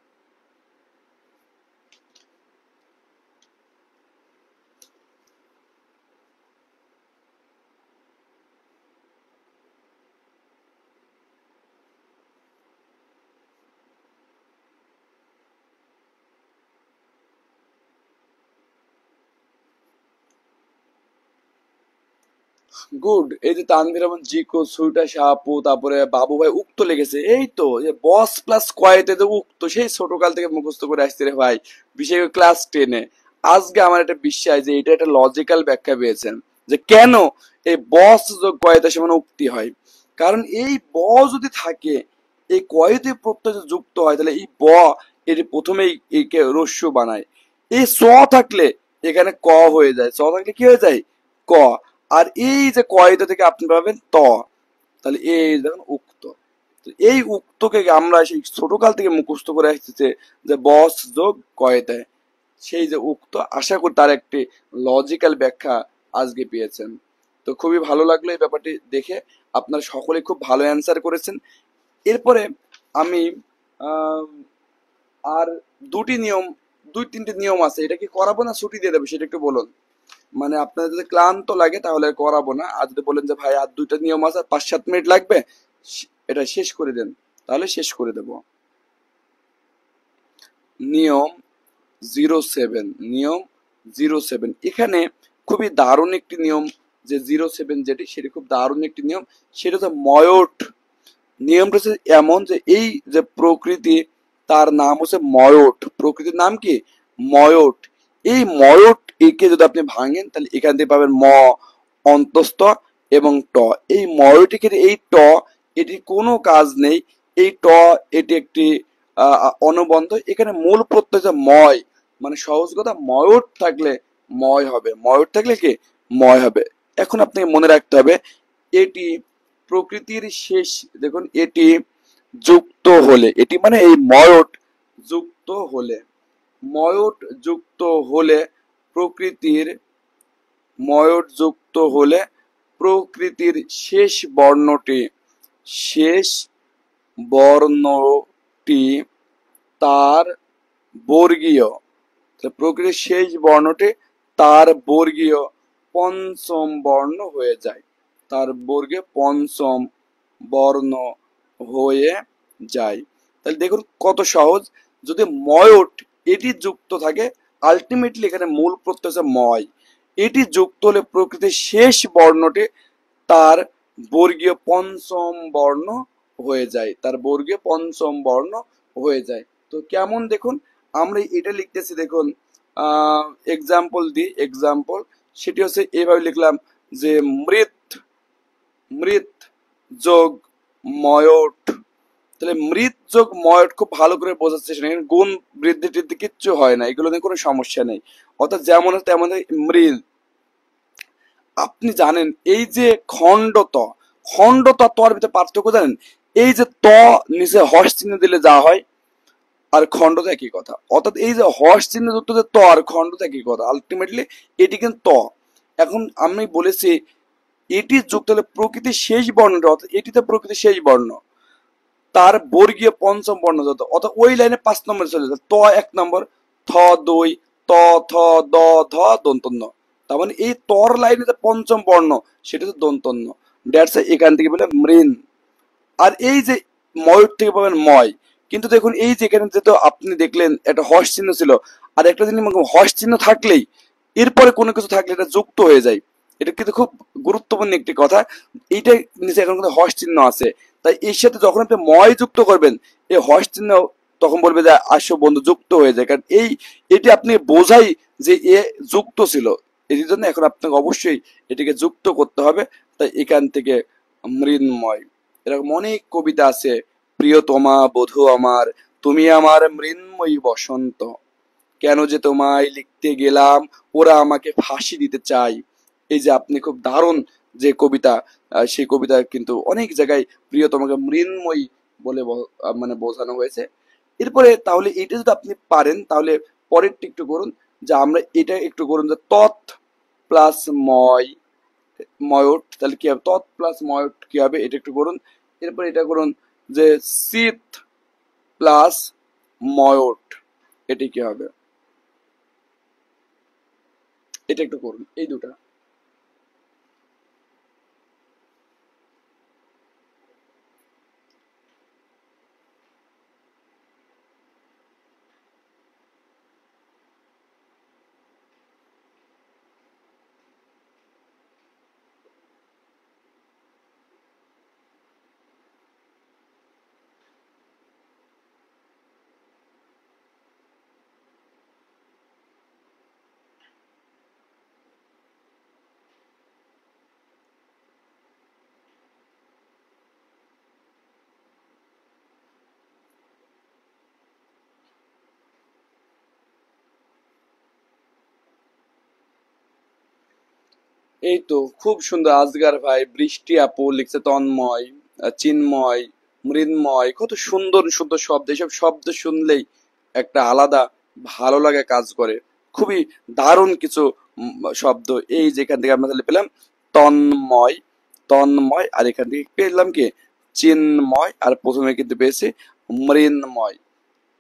গুড। এই যে তানভীর এবং জিকো, সুইটা সাপু, তারপরে বাবু ভাই উক্ত লেগেছে, এই তো যে বস প্লাস কয়েতে যে উক্ত সেই ছোটকাল থেকে মুখস্থ করে আসছে রে ভাই, বিশেষ করে ক্লাস 10-এ। আজকে আমার একটা বিশ্বাস যে এটা একটা লজিক্যাল ব্যাখ্যা পেয়েছেন যে কেন এই বস যোগ কয়েতে সমান উক্তি হয়। কারণ এই ব যদি থাকে, এই কয়েতে প্রত্যয় যদি যুক্ত হয়, তাহলে এই ব এটি প্রথমেই একে রস্য বানায়। এই স থাকলে এখানে ক হয়ে যায়, স থাকলে কি হয়ে যায়, ক। আর এই যে কয়টা থেকে আপনি পাবেন ত, তাহলে এই দেখুন উক্ত। তো এই উক্তকে আমরা সেই ছোটকাল থেকে মুখস্থ করে আসতেছে যে বস যোগ কয়তায়, সেই যে উক্ত, আশা করি তার একটি লজিক্যাল ব্যাখ্যা আজকে পেয়েছেন। তো খুবই ভালো লাগলো এই ব্যাপারটি দেখে, আপনারা সকলে খুব ভালো অ্যান্সার করেছেন। এরপরে আমি আহ, আর দুটি নিয়ম, দুই তিনটে নিয়ম আছে, এটা কি করাবো না ছুটি দিয়ে দেবো সেটা একটু বলুন। মানে আপনাদের যদি ক্লান্ত লাগে তাহলে আর করাবো না, আর যদি বলেন যে ভাই আর দুইটা নিয়ম আছে 5-7 মিনিট লাগবে, এটা শেষ করে দেন, তাহলে শেষ করে দেব। নিয়ম 07, নিয়ম 07 এখানে খুবই দারুণ একটি নিয়ম, যে 07 যেটি, সেটি খুব দারুণ একটি নিয়ম। সেটা হচ্ছে ময়ট। নিয়মটা হচ্ছে এমন যে এই যে প্রকৃতি, তার নাম হচ্ছে ময়ট, প্রকৃতির নাম কি, ময়ট। এই ময়ট একে যদি আপনি ভাঙেন, তাহলে এখান থেকে পাবেন ম অন্তস্থ এবং ট। এই ময়টিকের এই ট, এটির কোনো কাজ নেই। এই ট, এটি একটি অনুবন্ধ। এখানে মূল প্রত্যয় যে ময়, মানে সহজ কথা, ময়ট থাকলে ময় হবে, ময়ট থাকলে কি ময় হবে। এখন আপনাকে মনে রাখতে হবে এটি প্রকৃতির শেষ, দেখুন এটি যুক্ত হলে, এটি মানে এই ময়ট যুক্ত হলে, ময়ট যুক্ত হলে প্রকৃতির, ময়ট যুক্ত হলে প্রকৃতির শেষ বর্ণটি, শেষ বর্ণটি তার বর্গীয়, প্রকৃতির শেষ বর্ণটি তার বর্গীয় পঞ্চম বর্ণ হয়ে যায়, তার বর্গে পঞ্চম বর্ণ হয়ে যায়। তাহলে দেখুন কত সহজ। যদি ময়ট এটি যুক্ত থাকে, আলটিমেটলি এখানে মূল প্রত্যয় হচ্ছে ময়, এটি যুক্ত হলে প্রকৃতির শেষ বর্ণটি তার বর্গীয় পঞ্চম বর্ণ হয়ে যায়, তার বর্গীয় পঞ্চম বর্ণ হয়ে যায়। তো কেমন দেখুন, আমরা এটা লিখতেছি, দেখুন এক্সাম্পল দিই, এক্সাম্পল সেটি হচ্ছে এইভাবে লিখলাম যে মৃত, মৃত যোগ ময়ট। তাহলে মৃত যোগ ময়ট খুব ভালো করে বোঝার চেষ্টা, এখানে গুণ বৃদ্ধি টৃদ্ধি কিচ্ছু হয় না, এগুলো নিয়ে কোনো সমস্যা নেই। অর্থাৎ যেমন আছে তেমন মৃত। আপনি জানেন এই যে খণ্ডত, খণ্ডত আর তর ভিতরে পার্থক্য জানেন? এই যে ত নিচে হর্ষ চিহ্ন দিলে যা হয়, আর খণ্ডত একই কথা। অর্থাৎ এই যে হর্ষ চিহ্ন যুক্ত যে ত আর খণ্ডত একই কথা, আলটিমেটলি এটি কিন্তু ত। এখন আমি বলেছি এটি যুক্ত হলে প্রকৃতির শেষ বর্ণটা, অর্থাৎ এটিতে প্রকৃতির শেষ বর্ণ তার বর্গীয় পঞ্চম বর্ণ যত, অর্থাৎ ওই লাইনে 5 নম্বরে চলে যায়, ত 1 নম্বর, থ 2, ত থ দ ধ দন্তন্য। তার মানে এই তর লাইনে যে পঞ্চম বর্ণ সেটা হচ্ছে দন্তন্য। দ্যাটস এখান থেকে বলে মৃন। আর এই যে ময়ূর থেকে পাবেন ময়। কিন্তু দেখুন এই যে এখানে যেহেতু আপনি দেখলেন একটা হর্ষ চিহ্ন ছিল, আর একটা জিনিস হর্ষ চিহ্ন থাকলেই এরপরে কোনো কিছু থাকলে এটা যুক্ত হয়ে যায়। এটা কিন্তু খুব গুরুত্বপূর্ণ একটি কথা। এইটা নিচে এখন কিন্তু হর্ষ চিহ্ন আছে, তাই এর সাথে যখন আপনি ময় যুক্ত করবেন, এই হর্ষ চিহ্ন তখন বলবে যে আসো বন্ধু যুক্ত হয়ে যায়, কারণ এই এটি আপনি বোঝাই যে এ যুক্ত ছিল। এই জন্য এখন আপনাকে অবশ্যই এটিকে যুক্ত করতে হবে। তাই এখান থেকে মৃন্ময়। এরকম অনেক কবিতা আছে, প্রিয়তমা বধূ আমার, তুমি আমার মৃন্ময়ী বসন্ত, কেন যে তোমায় লিখতে গেলাম, ওরা আমাকে ফাঁসি দিতে চাই। এই যে আপনি খুব দারুণ যে কবিতা, সেই কবিতা কিন্তু অনেক জায়গায় প্রিয়তমাকে মৃন্ময়ী বলে মানে বোঝানো হয়েছে। এরপরে তাহলে এটা যদি আপনি পারেন, তাহলে পরেরটি একটু করুন, যে আমরা এটা একটু করুন যে তৎ প্লাস ময়, ময়ট, তাহলে কি হবে, তৎ প্লাস ময়ট কি হবে, এটা একটু করুন। এরপর এটা করুন যে শীত প্লাস ময়ট, এটি কি হবে, এটা একটু করুন এই দুটা। এই তো খুব সুন্দর। আজগার ভাই, বৃষ্টি আপু লিখছে তন্ময়, চিন্ময়, মৃন্ময়, কত সুন্দর সুন্দর শব্দ। এসব শব্দ শুনলেই একটা আলাদা ভালো লাগে কাজ করে। খুবই দারুণ কিছু শব্দ। এই যেখান থেকে আমরা তাহলে পেলাম তন্ময়, তন্ময়, আর এখান থেকে পেলাম কি চিন্ময়, আর প্রথমে কিন্তু পেয়েছি মৃন্ময়।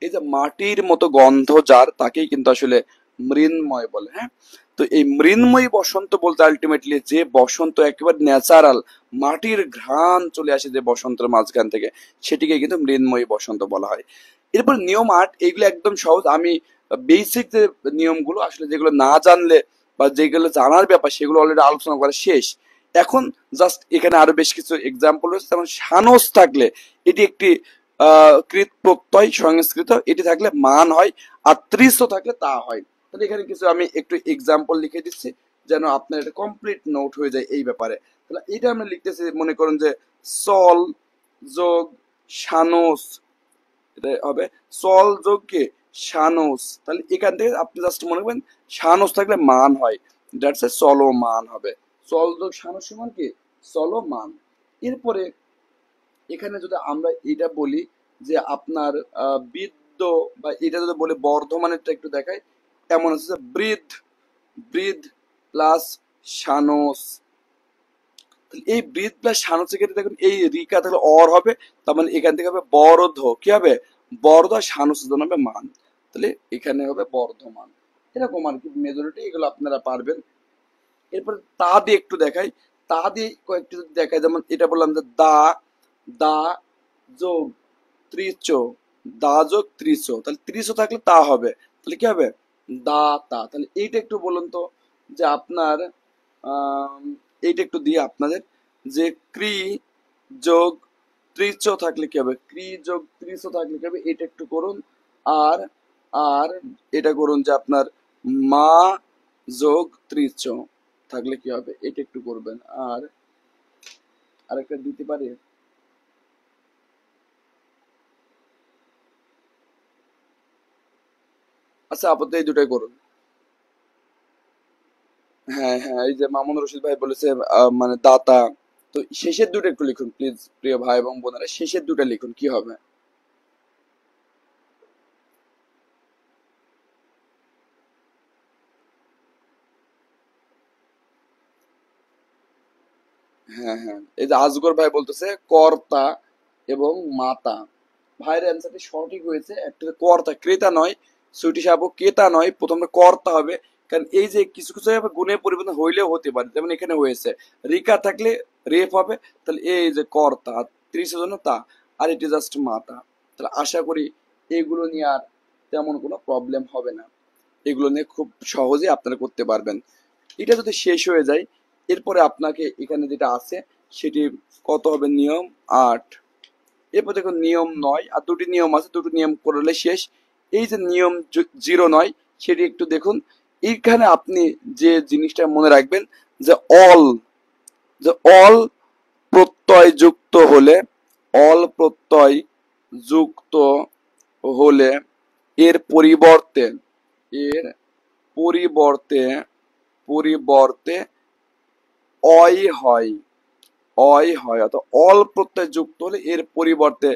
এই যে মাটির মতো গন্ধ যার, তাকেই কিন্তু আসলে মৃন্ময় বলে। হ্যাঁ, তো এই মৃন্ময়ী বসন্ত বলতে আলটিমেটলি যে বসন্ত একেবারে ন্যাচারাল, মাটির ঘ্রাণ চলে আসে যে বসন্তের মাঝখান থেকে, সেটিকে কিন্তু মৃন্ময়ী বসন্ত বলা হয়। এরপর নিয়ম ৮, এইগুলো একদম সহজ। আমি বেসিক যে নিয়মগুলো আসলে যেগুলো না জানলে বা যেগুলো জানার ব্যাপার সেগুলো অলরেডি আলোচনা করা শেষ। এখন জাস্ট এখানে আরো বেশ কিছু এক্সাম্পল রয়েছে। যেমন সানস থাকলে এটি একটি কৃত প্রত্যয় সংস্কৃত, এটি থাকলে মান হয়, আর ত্রিশ থাকলে তা হয়। তাহলে এখানে কিছু আমি একটু এক্সাম্পল লিখে দিচ্ছি যেন আপনার এটা কমপ্লিট নোট হয়ে যায় এই ব্যাপারে। তাহলে এটা আমরা লিখতেছি, মনে করুন যে সল যোগ সানস, এটা হবে সল যোগ কে সানস। তাহলে এখান থেকে আপনি জাস্ট মনে করবেন সানস থাকলে মান হয়, দ্যাটস এ চলমান হবে। চল যোগ সানস সমান কি চলমান। এরপরে এখানে যদি আমরা এটা বলি যে আপনার বৃদ্ধ, বা এটা যদি বলি বর্ধমানেরটা একটু দেখাই, এমন আছে যে বৃদ্ধ, বৃদ্ধ প্লাস সানস। এই বৃদ্ধ প্লাস সানসের ক্ষেত্রে দেখুন এই রিকা তাহলে অর হবে, তার মানে এখান থেকে হবে বর্ধ, কি হবে বর্ধ, আর সানসের জন্য হবে মান, তাহলে এখানে হবে বর্ধমান। এরকম আর কি মেজরিটি এগুলো আপনারা পারবেন। এরপরে তা দিয়ে একটু দেখাই, তা দিয়ে কয়েকটি যদি দেখাই, যেমন এটা বললাম যে দা, দা যোগ ত্রিচ, দা যোগ ত্রিচ, তাহলে ত্রিচ থাকলে তা হবে, তাহলে কি হবে দা তা। তাহলে এইটা একটু বলুন তো যে আপনার আম, এইটা একটু দিয়ে আপনাদের যে ক্রি যোগ ত্রিচ থাকলে কি হবে, ক্রি যোগ ত্রিচ থাকলে কি হবে, এটা একটু করুন। আর আর এটা করুন যে আপনার মা যোগ ত্রিচ থাকলে কি হবে, এটা একটু করবেন। আর আরেকটা দিতে পারি, আচ্ছা আপাতত এই দুটাই করুন। হ্যাঁ হ্যাঁ, এই যে মামুন রশিদ ভাই বলেছে মানে দাতা। তো শেষের দুটো একটু লিখুন প্লিজ, প্রিয় ভাই এবং বোনেরা, শেষের দুটো লিখুন কি হবে। হ্যাঁ হ্যাঁ, এই যে আজগর ভাই বলতেছে কর্তা এবং মাতা। ভাইয়ের অ্যান্সারটি সঠিক হয়েছে। একটা কর্তা, ক্রেতা নয়, সুইটি সাহেব ক্রেতা নয়, প্রথমে কর্তা হবে। কারণ এই যে কিছু কিছু গুণের পরিবর্তন হইলেও হতে পারে, যেমন এখানে হয়েছে রিকা থাকলে রেফ হবে, তাহলে এই যে কর্তা, 30-এর জন্য তা, আর এটি জাস্ট মাতা। তাহলে আশা করি এগুলো নিয়ে আর তেমন কোনো প্রবলেম হবে না, এগুলো নিয়ে খুব সহজে আপনারা করতে পারবেন। এটা যদি শেষ হয়ে যায়, এরপরে আপনাকে এখানে যেটা আছে সেটি কত হবে, নিয়ম ৮। এরপর দেখুন নিয়ম ৯, আর দুটি নিয়ম আছে, দুটো নিয়ম করলে শেষ। এই যে নিয়ম ০৯ সেটি একটু দেখুন। এইখানে আপনি যে জিনিসটা মনে রাখবেন যে অল, যে অল প্রত্যয় যুক্ত হলে, অল প্রত্যয় যুক্ত হলে এর পরিবর্তে, এর পরিবর্তে, পরিবর্তে অয় হয়, অয় হয়, অর্থাৎ অল প্রত্যয় যুক্ত হলে এর পরিবর্তে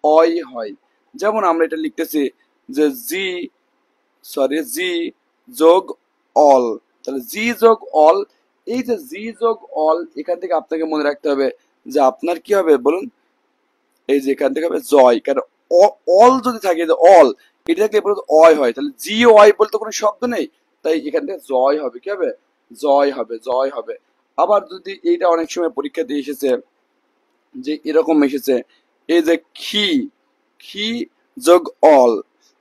অয় হয়। যেমন আমরা এটা লিখতেছি যে জি, সরি জি যোগ অল, তাহলে জি যোগ অল। এই যে জি যোগ অল, এখান থেকে আপনাকে মনে রাখতে হবে যে আপনার কি হবে বলুন, এই যে এখান থেকে হবে জয়। কারণ অল যদি থাকে, যে অল এটা থাকলে এরপরে অয় হয়, তাহলে জি ওয়াই বলতে কোনো শব্দ নেই, তাই এখান থেকে জয় হবে, কি হবে জয় হবে, জয় হবে। আবার যদি এইটা অনেক সময় পরীক্ষা দিয়ে এসেছে যে এরকম এসেছে, এই যে খি, খি যোগ অল,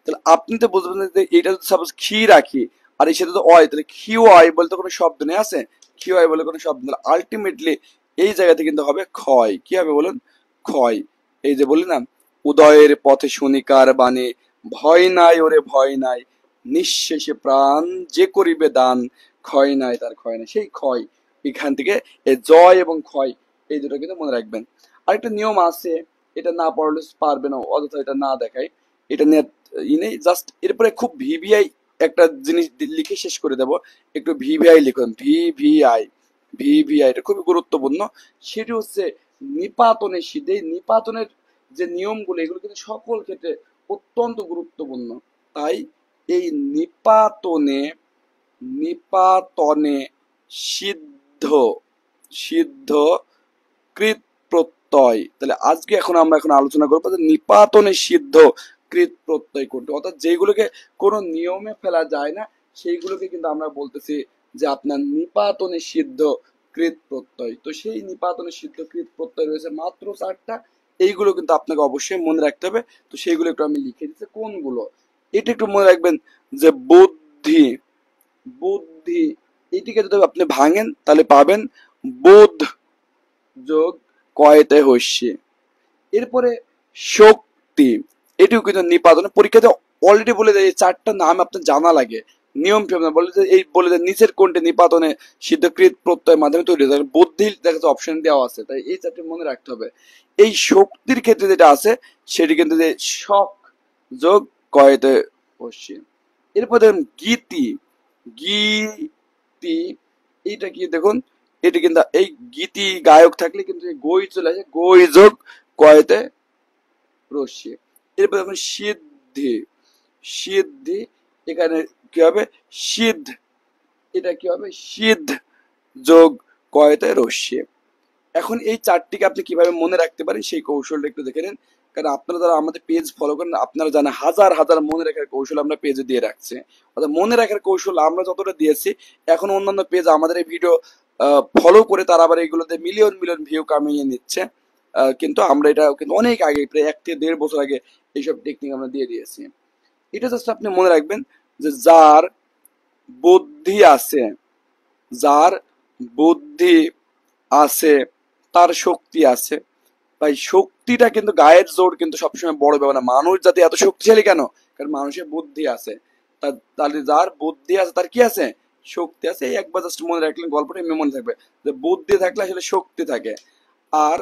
তাহলে আপনি তো বুঝবেন যে এটা যদি সাপোজ খি রাখি আর এর সাথে তো অয়, তাহলে খি ওয়াই বলতে কোনো শব্দ নেই, আছে খি ওয়াই বলে কোনো শব্দ নেই, আলটিমেটলি এই জায়গাতে কিন্তু হবে ক্ষয়, কি হবে বলুন ক্ষয়। এই যে বলি না, উদয়ের পথে শুনিকার বাণী, ভয় নাই ওরে ভয় নাই, নিঃশেষে প্রাণ যে করিবে দান, ক্ষয় নাই তার ক্ষয় নাই, সেই ক্ষয়। এখান থেকে এই জয় এবং ক্ষয় এই দুটো কিন্তু মনে রাখবেন। আরেকটা নিয়ম আছে, এটা না পড়লে পারবে না, অযথা এটা না দেখাই, এটা নিয়ে নেই, জাস্ট এরপরে খুব ভিভিআই একটা জিনিস লিখে শেষ করে দেব। একটু ভিভিআই লিখুন, ভিভিআই, ভিভিআই, এটা খুবই গুরুত্বপূর্ণ। সেটি হচ্ছে নিপাতনের সিদ্ধ। এই নিপাতনের যে নিয়মগুলো এগুলো কিন্তু সকল ক্ষেত্রে অত্যন্ত গুরুত্বপূর্ণ। তাই এই নিপাতনে নিপাতনে সিদ্ধ সিদ্ধ কৃত প্রত্যয়, তাহলে আজকে আমরা আলোচনা করবো যে নিপাতনে সিদ্ধ কৃত প্রত্যয় কোনটি, অর্থাৎ যেগুলোকে কোনো নিয়মে ফেলা যায় না সেইগুলোকে কিন্তু আমরা বলতেছি যে আপনার নিপাতনে সিদ্ধ কৃত প্রত্যয়। তো সেই নিপাতনে সিদ্ধ কৃত প্রত্যয় রয়েছে মাত্র 4টা। এইগুলো কিন্তু আপনাকে অবশ্যই মনে রাখতে হবে। তো সেইগুলো একটু আমি লিখে দিচ্ছি কোনগুলো। এটা একটু মনে রাখবেন যে বুদ্ধি, বুদ্ধি এটিকে যদি আপনি ভাঙেন তাহলে পাবেন বোধ যোগ কয়তে হস্যি। এরপরে শক্তি, এটিও কিন্তু নিপাতনে পরীক্ষাতে অলরেডি বলে দেয়। এই 4টা নাম আপনার জানা লাগে, নিয়ম ফেম না, বলে যে এই বলে যে নিচের কোনটি নিপাতনে সিদ্ধকৃত প্রত্যয়ের মাধ্যমে তৈরি হয়। বুদ্ধি দেখা যাচ্ছে অপশন দেওয়া আছে, তাই এই 4টি মনে রাখতে হবে। এই শক্তির ক্ষেত্রে যেটা আছে সেটি কিন্তু যে শক যোগ কয়তে হস্যি। এরপর দেখুন গীতি, গীতি এইটা কি দেখুন, এটি কিন্তু এই গীতি গায়ক থাকলে কিন্তু গই চলে আসে, গই যোগ কয়তে রস্যি। এরপর দেখুন সিদ্ধি, সিদ্ধি এখানে কি হবে সিদ্ধ, এটা কি হবে সিদ্ধ যোগ কয়তে রস্যি। এখন এই 4টিকে আপনি কিভাবে মনে রাখতে পারেন সেই কৌশলটা একটু দেখে নিন। কারণ আপনারা যারা আমাদের পেজ ফলো করেন আপনারা জানেন হাজার হাজার মনে রাখার কৌশল আমরা পেজে দিয়ে রাখছি। অর্থাৎ মনে রাখার কৌশল আমরা যতটা দিয়েছি, এখন অন্যান্য পেজ আমাদের এই ভিডিও ফলো করে তারা আবার এগুলোতে মিলিয়ন মিলিয়ন ভিউ কামিয়ে নিচ্ছে। কিন্তু আমরা এটা কিন্তু অনেক আগে, প্রায় 1 থেকে 1.5 বছর আগে এইসব টেকনিক আমরা দিয়ে দিয়েছি। এটা জাস্ট আপনি মনে রাখবেন যে যার বুদ্ধি আছে, যার বুদ্ধি আছে তার শক্তি আছে। ভাই শক্তিটা কিন্তু গায়ের জোর কিন্তু সবসময় বড় ব্যাপার না। মানুষ যাতে এত শক্তিশালী কেন, কারণ মানুষের বুদ্ধি আছে। তাহলে যার বুদ্ধি আছে তার কি আছে, শক্তি আছে। এই একবার জাস্ট মনে রাখলেন, গল্পটা এমনি মনে থাকবে যে বুদ্ধি থাকলে আসলে শক্তি থাকে। আর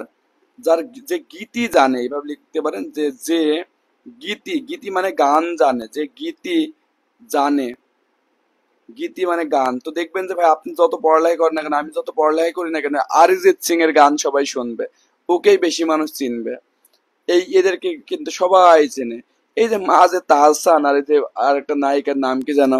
যার যে গীতি জানে, এইভাবে লিখতে পারেন যে যে গীতি, গীতি মানে গান জানে, যে গীতি জানে, গীতি মানে গান। তো দেখবেন যে ভাই আপনি যত পড়ালেখা করেন না কেন, আমি যত পড়ালেখা করি না কেন, অরিজিৎ সিং এর গান সবাই শুনবে, ওকেই বেশি মানুষ চিনবে। এই এদেরকে কিন্তু সবাই চেনে। এই যে মাঝে তাহসান আর এই যে আর একটা নায়িকার নাম কি যেন,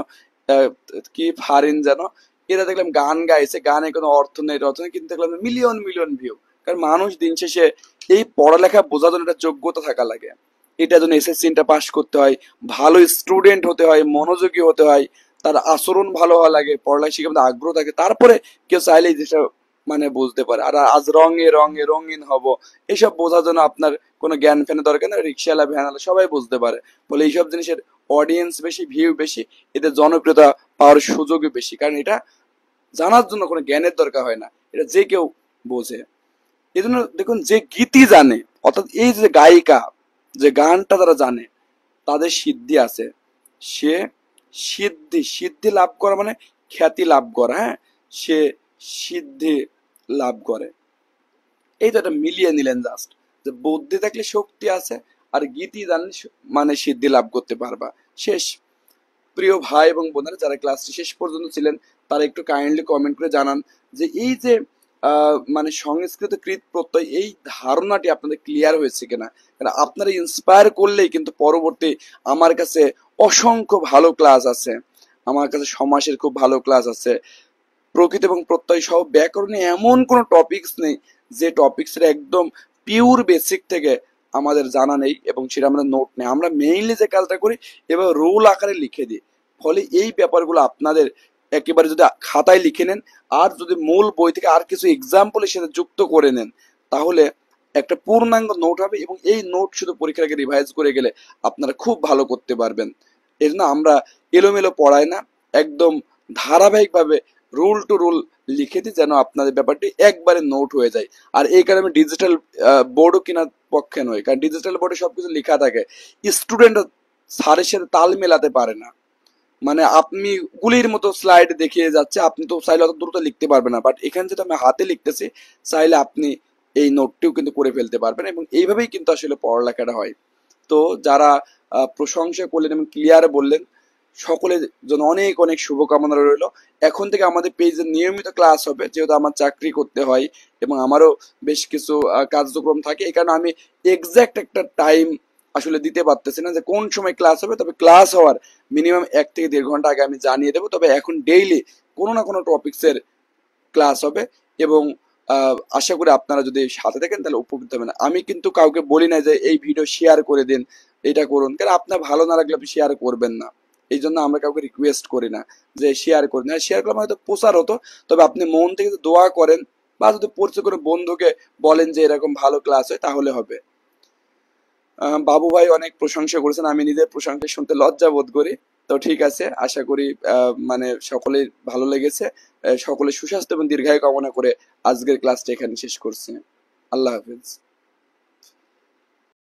আহ, কি ফারিন যেন, এরা দেখলাম গান গাইছে, গানে কোনো অর্থ নেই অর্থ নেই, কিন্তু দেখলাম মিলিয়ন মিলিয়ন ভিউ। কারণ মানুষ দিন শেষে এই পড়ালেখা বোঝার জন্য একটা যোগ্যতা থাকা লাগে। এটা জন্য এসএসসি পাস করতে হয়, ভালো স্টুডেন্ট হতে হয়, মনোযোগী হতে হয়, তার আচরণ ভালো হওয়া লাগে, পড়ালেখা শিখে মধ্যে আগ্রহ থাকে, তারপরে কেউ চাইলে এই জিনিসটা মানে বুঝতে পারে। আর আজ রঙে রঙে রঙিন হব, এইসব বোঝার জন্য আপনার কোনো জ্ঞান ফ্যানের দরকার নেই, রিক্সাওয়ালা ভ্যানওয়ালা সবাই বুঝতে পারে। বলে এইসব জিনিসের অডিয়েন্স বেশি, ভিউ বেশি, এদের জনপ্রিয়তা পাওয়ার সুযোগই বেশি, কারণ এটা জানার জন্য কোনো জ্ঞানের দরকার হয় না, এটা যে কেউ বোঝে। এই জন্য দেখুন যে গীতি জানে, অর্থাৎ এই যে গায়িকা, যে গানটা তারা জানে, তাদের সিদ্ধি আছে। সে সিদ্ধি, সিদ্ধি লাভ করা মানে খ্যাতি লাভ করা, হ্যাঁ, সে সিদ্ধি লাভ করে। এই তো এটা মিলিয়ে নিলেন জাস্ট, যে বুদ্ধি থাকলে শক্তি আছে, আর গীতি জানলে মানে সিদ্ধি লাভ করতে পারবা। শেষ। প্রিয় ভাই এবং বোনেরা যারা ক্লাসটি শেষ পর্যন্ত ছিলেন তারা একটু কাইন্ডলি কমেন্ট করে জানান যে এই যে মানে সংস্কৃত কৃত প্রত্যয় এই ধারণাটি আপনাদের ক্লিয়ার হয়েছে কিনা। কারণ আপনারা ইন্সপায়ার করলেই কিন্তু পরবর্তী আমার কাছে অসংখ্য ভালো ক্লাস আছে, আমার কাছে সমাসের খুব ভালো ক্লাস আছে, প্রকৃত এবং প্রত্যয় সহ ব্যাকরণে এমন কোনো টপিকস নেই যে টপিক্সের একদম পিওর বেসিক থেকে আমাদের জানা নেই এবং সেটা আমরা নোট নেই। আমরা মেইনলি যে কাজটা করি এবার রুল আকারে লিখে দিই। ফলে এই ব্যাপারগুলো আপনাদের একেবারে যদি খাতায় লিখে নেন, আর যদি মূল বই থেকে আর কিছু এক্সাম্পলের সাথে যুক্ত করে নেন, তাহলে একটা পূর্ণাঙ্গ নোট হবে এবং এই নোট শুধু পরীক্ষার আগে রিভাইজ করে গেলে আপনারা খুব ভালো করতে পারবেন। এর জন্য আমরা এলোমেলো পড়াই না, একদম ধারাবাহিকভাবে রুল টু রুল লিখে দিই, যেন আপনাদের ব্যাপারটি একবারে নোট হয়ে যায়। আর এই কারণে ডিজিটাল বোর্ডও কেনার পক্ষে নয়, কারণ ডিজিটাল বোর্ডে সবকিছু লেখা থাকে, স্টুডেন্ট স্যারের সাথে তাল মেলাতে পারে না। মানে আপনি গুলির মতো স্লাইড দেখিয়ে যাচ্ছে, আপনি তো চাইলে অত দ্রুত লিখতে পারবেন না, বাট এখানে যেটা আমি হাতে লিখতেছি, চাইলে আপনি এই নোটটিও কিন্তু করে ফেলতে পারবেন, এবং এইভাবেই কিন্তু আসলে পড়ালেখাটা হয়। তো যারা প্রশংসা করলেন এবং ক্লিয়ার বললেন, সকলের জন্য অনেক অনেক শুভকামনা রইল। এখন থেকে আমাদের পেজে নিয়মিত ক্লাস হবে, যেহেতু আমার চাকরি করতে হয় এবং আমারও বেশ কিছু কার্যক্রম থাকে, এই কারণে আমি এক্সাক্ট একটা টাইম আসলে দিতে পারতেছি না যে কোন সময় ক্লাস হবে। তবে ক্লাস হওয়ার মিনিমাম 1 থেকে 1.5 ঘন্টা আগে আমি জানিয়ে দেবো। তবে এখন ডেইলি কোনো না কোনো টপিক্সের ক্লাস হবে এবং আশা করি আপনারা যদি সাথে থাকেন তাহলে উপকৃত হবেন। আমি কিন্তু কাউকে বলি না যে এই ভিডিও শেয়ার করে দিন, এটা করুন, কারণ আপনার ভালো না লাগলে আপনি শেয়ার করবেন না। এই জন্য আমরা কাউকে রিকোয়েস্ট করি না যে শেয়ার করুন। হ্যাঁ, শেয়ার করলে হয়তো প্রচার হতো, তবে আপনি মন থেকে যদি দোয়া করেন বা যদি পরিচয় করে বন্ধুকে বলেন যে এরকম ভালো ক্লাস হয় তাহলে হবে। বাবু ভাই অনেক প্রশংসা করেছেন, আমি নিজের প্রশংসা শুনতে লজ্জা বোধ করি। তো ঠিক আছে, আশা করি মানে সকলের ভালো লেগেছে। সকলের সুস্বাস্থ্য এবং দীর্ঘায়ু কামনা করে আজকের ক্লাসটা এখানে শেষ করছি। আল্লাহ হাফিজ।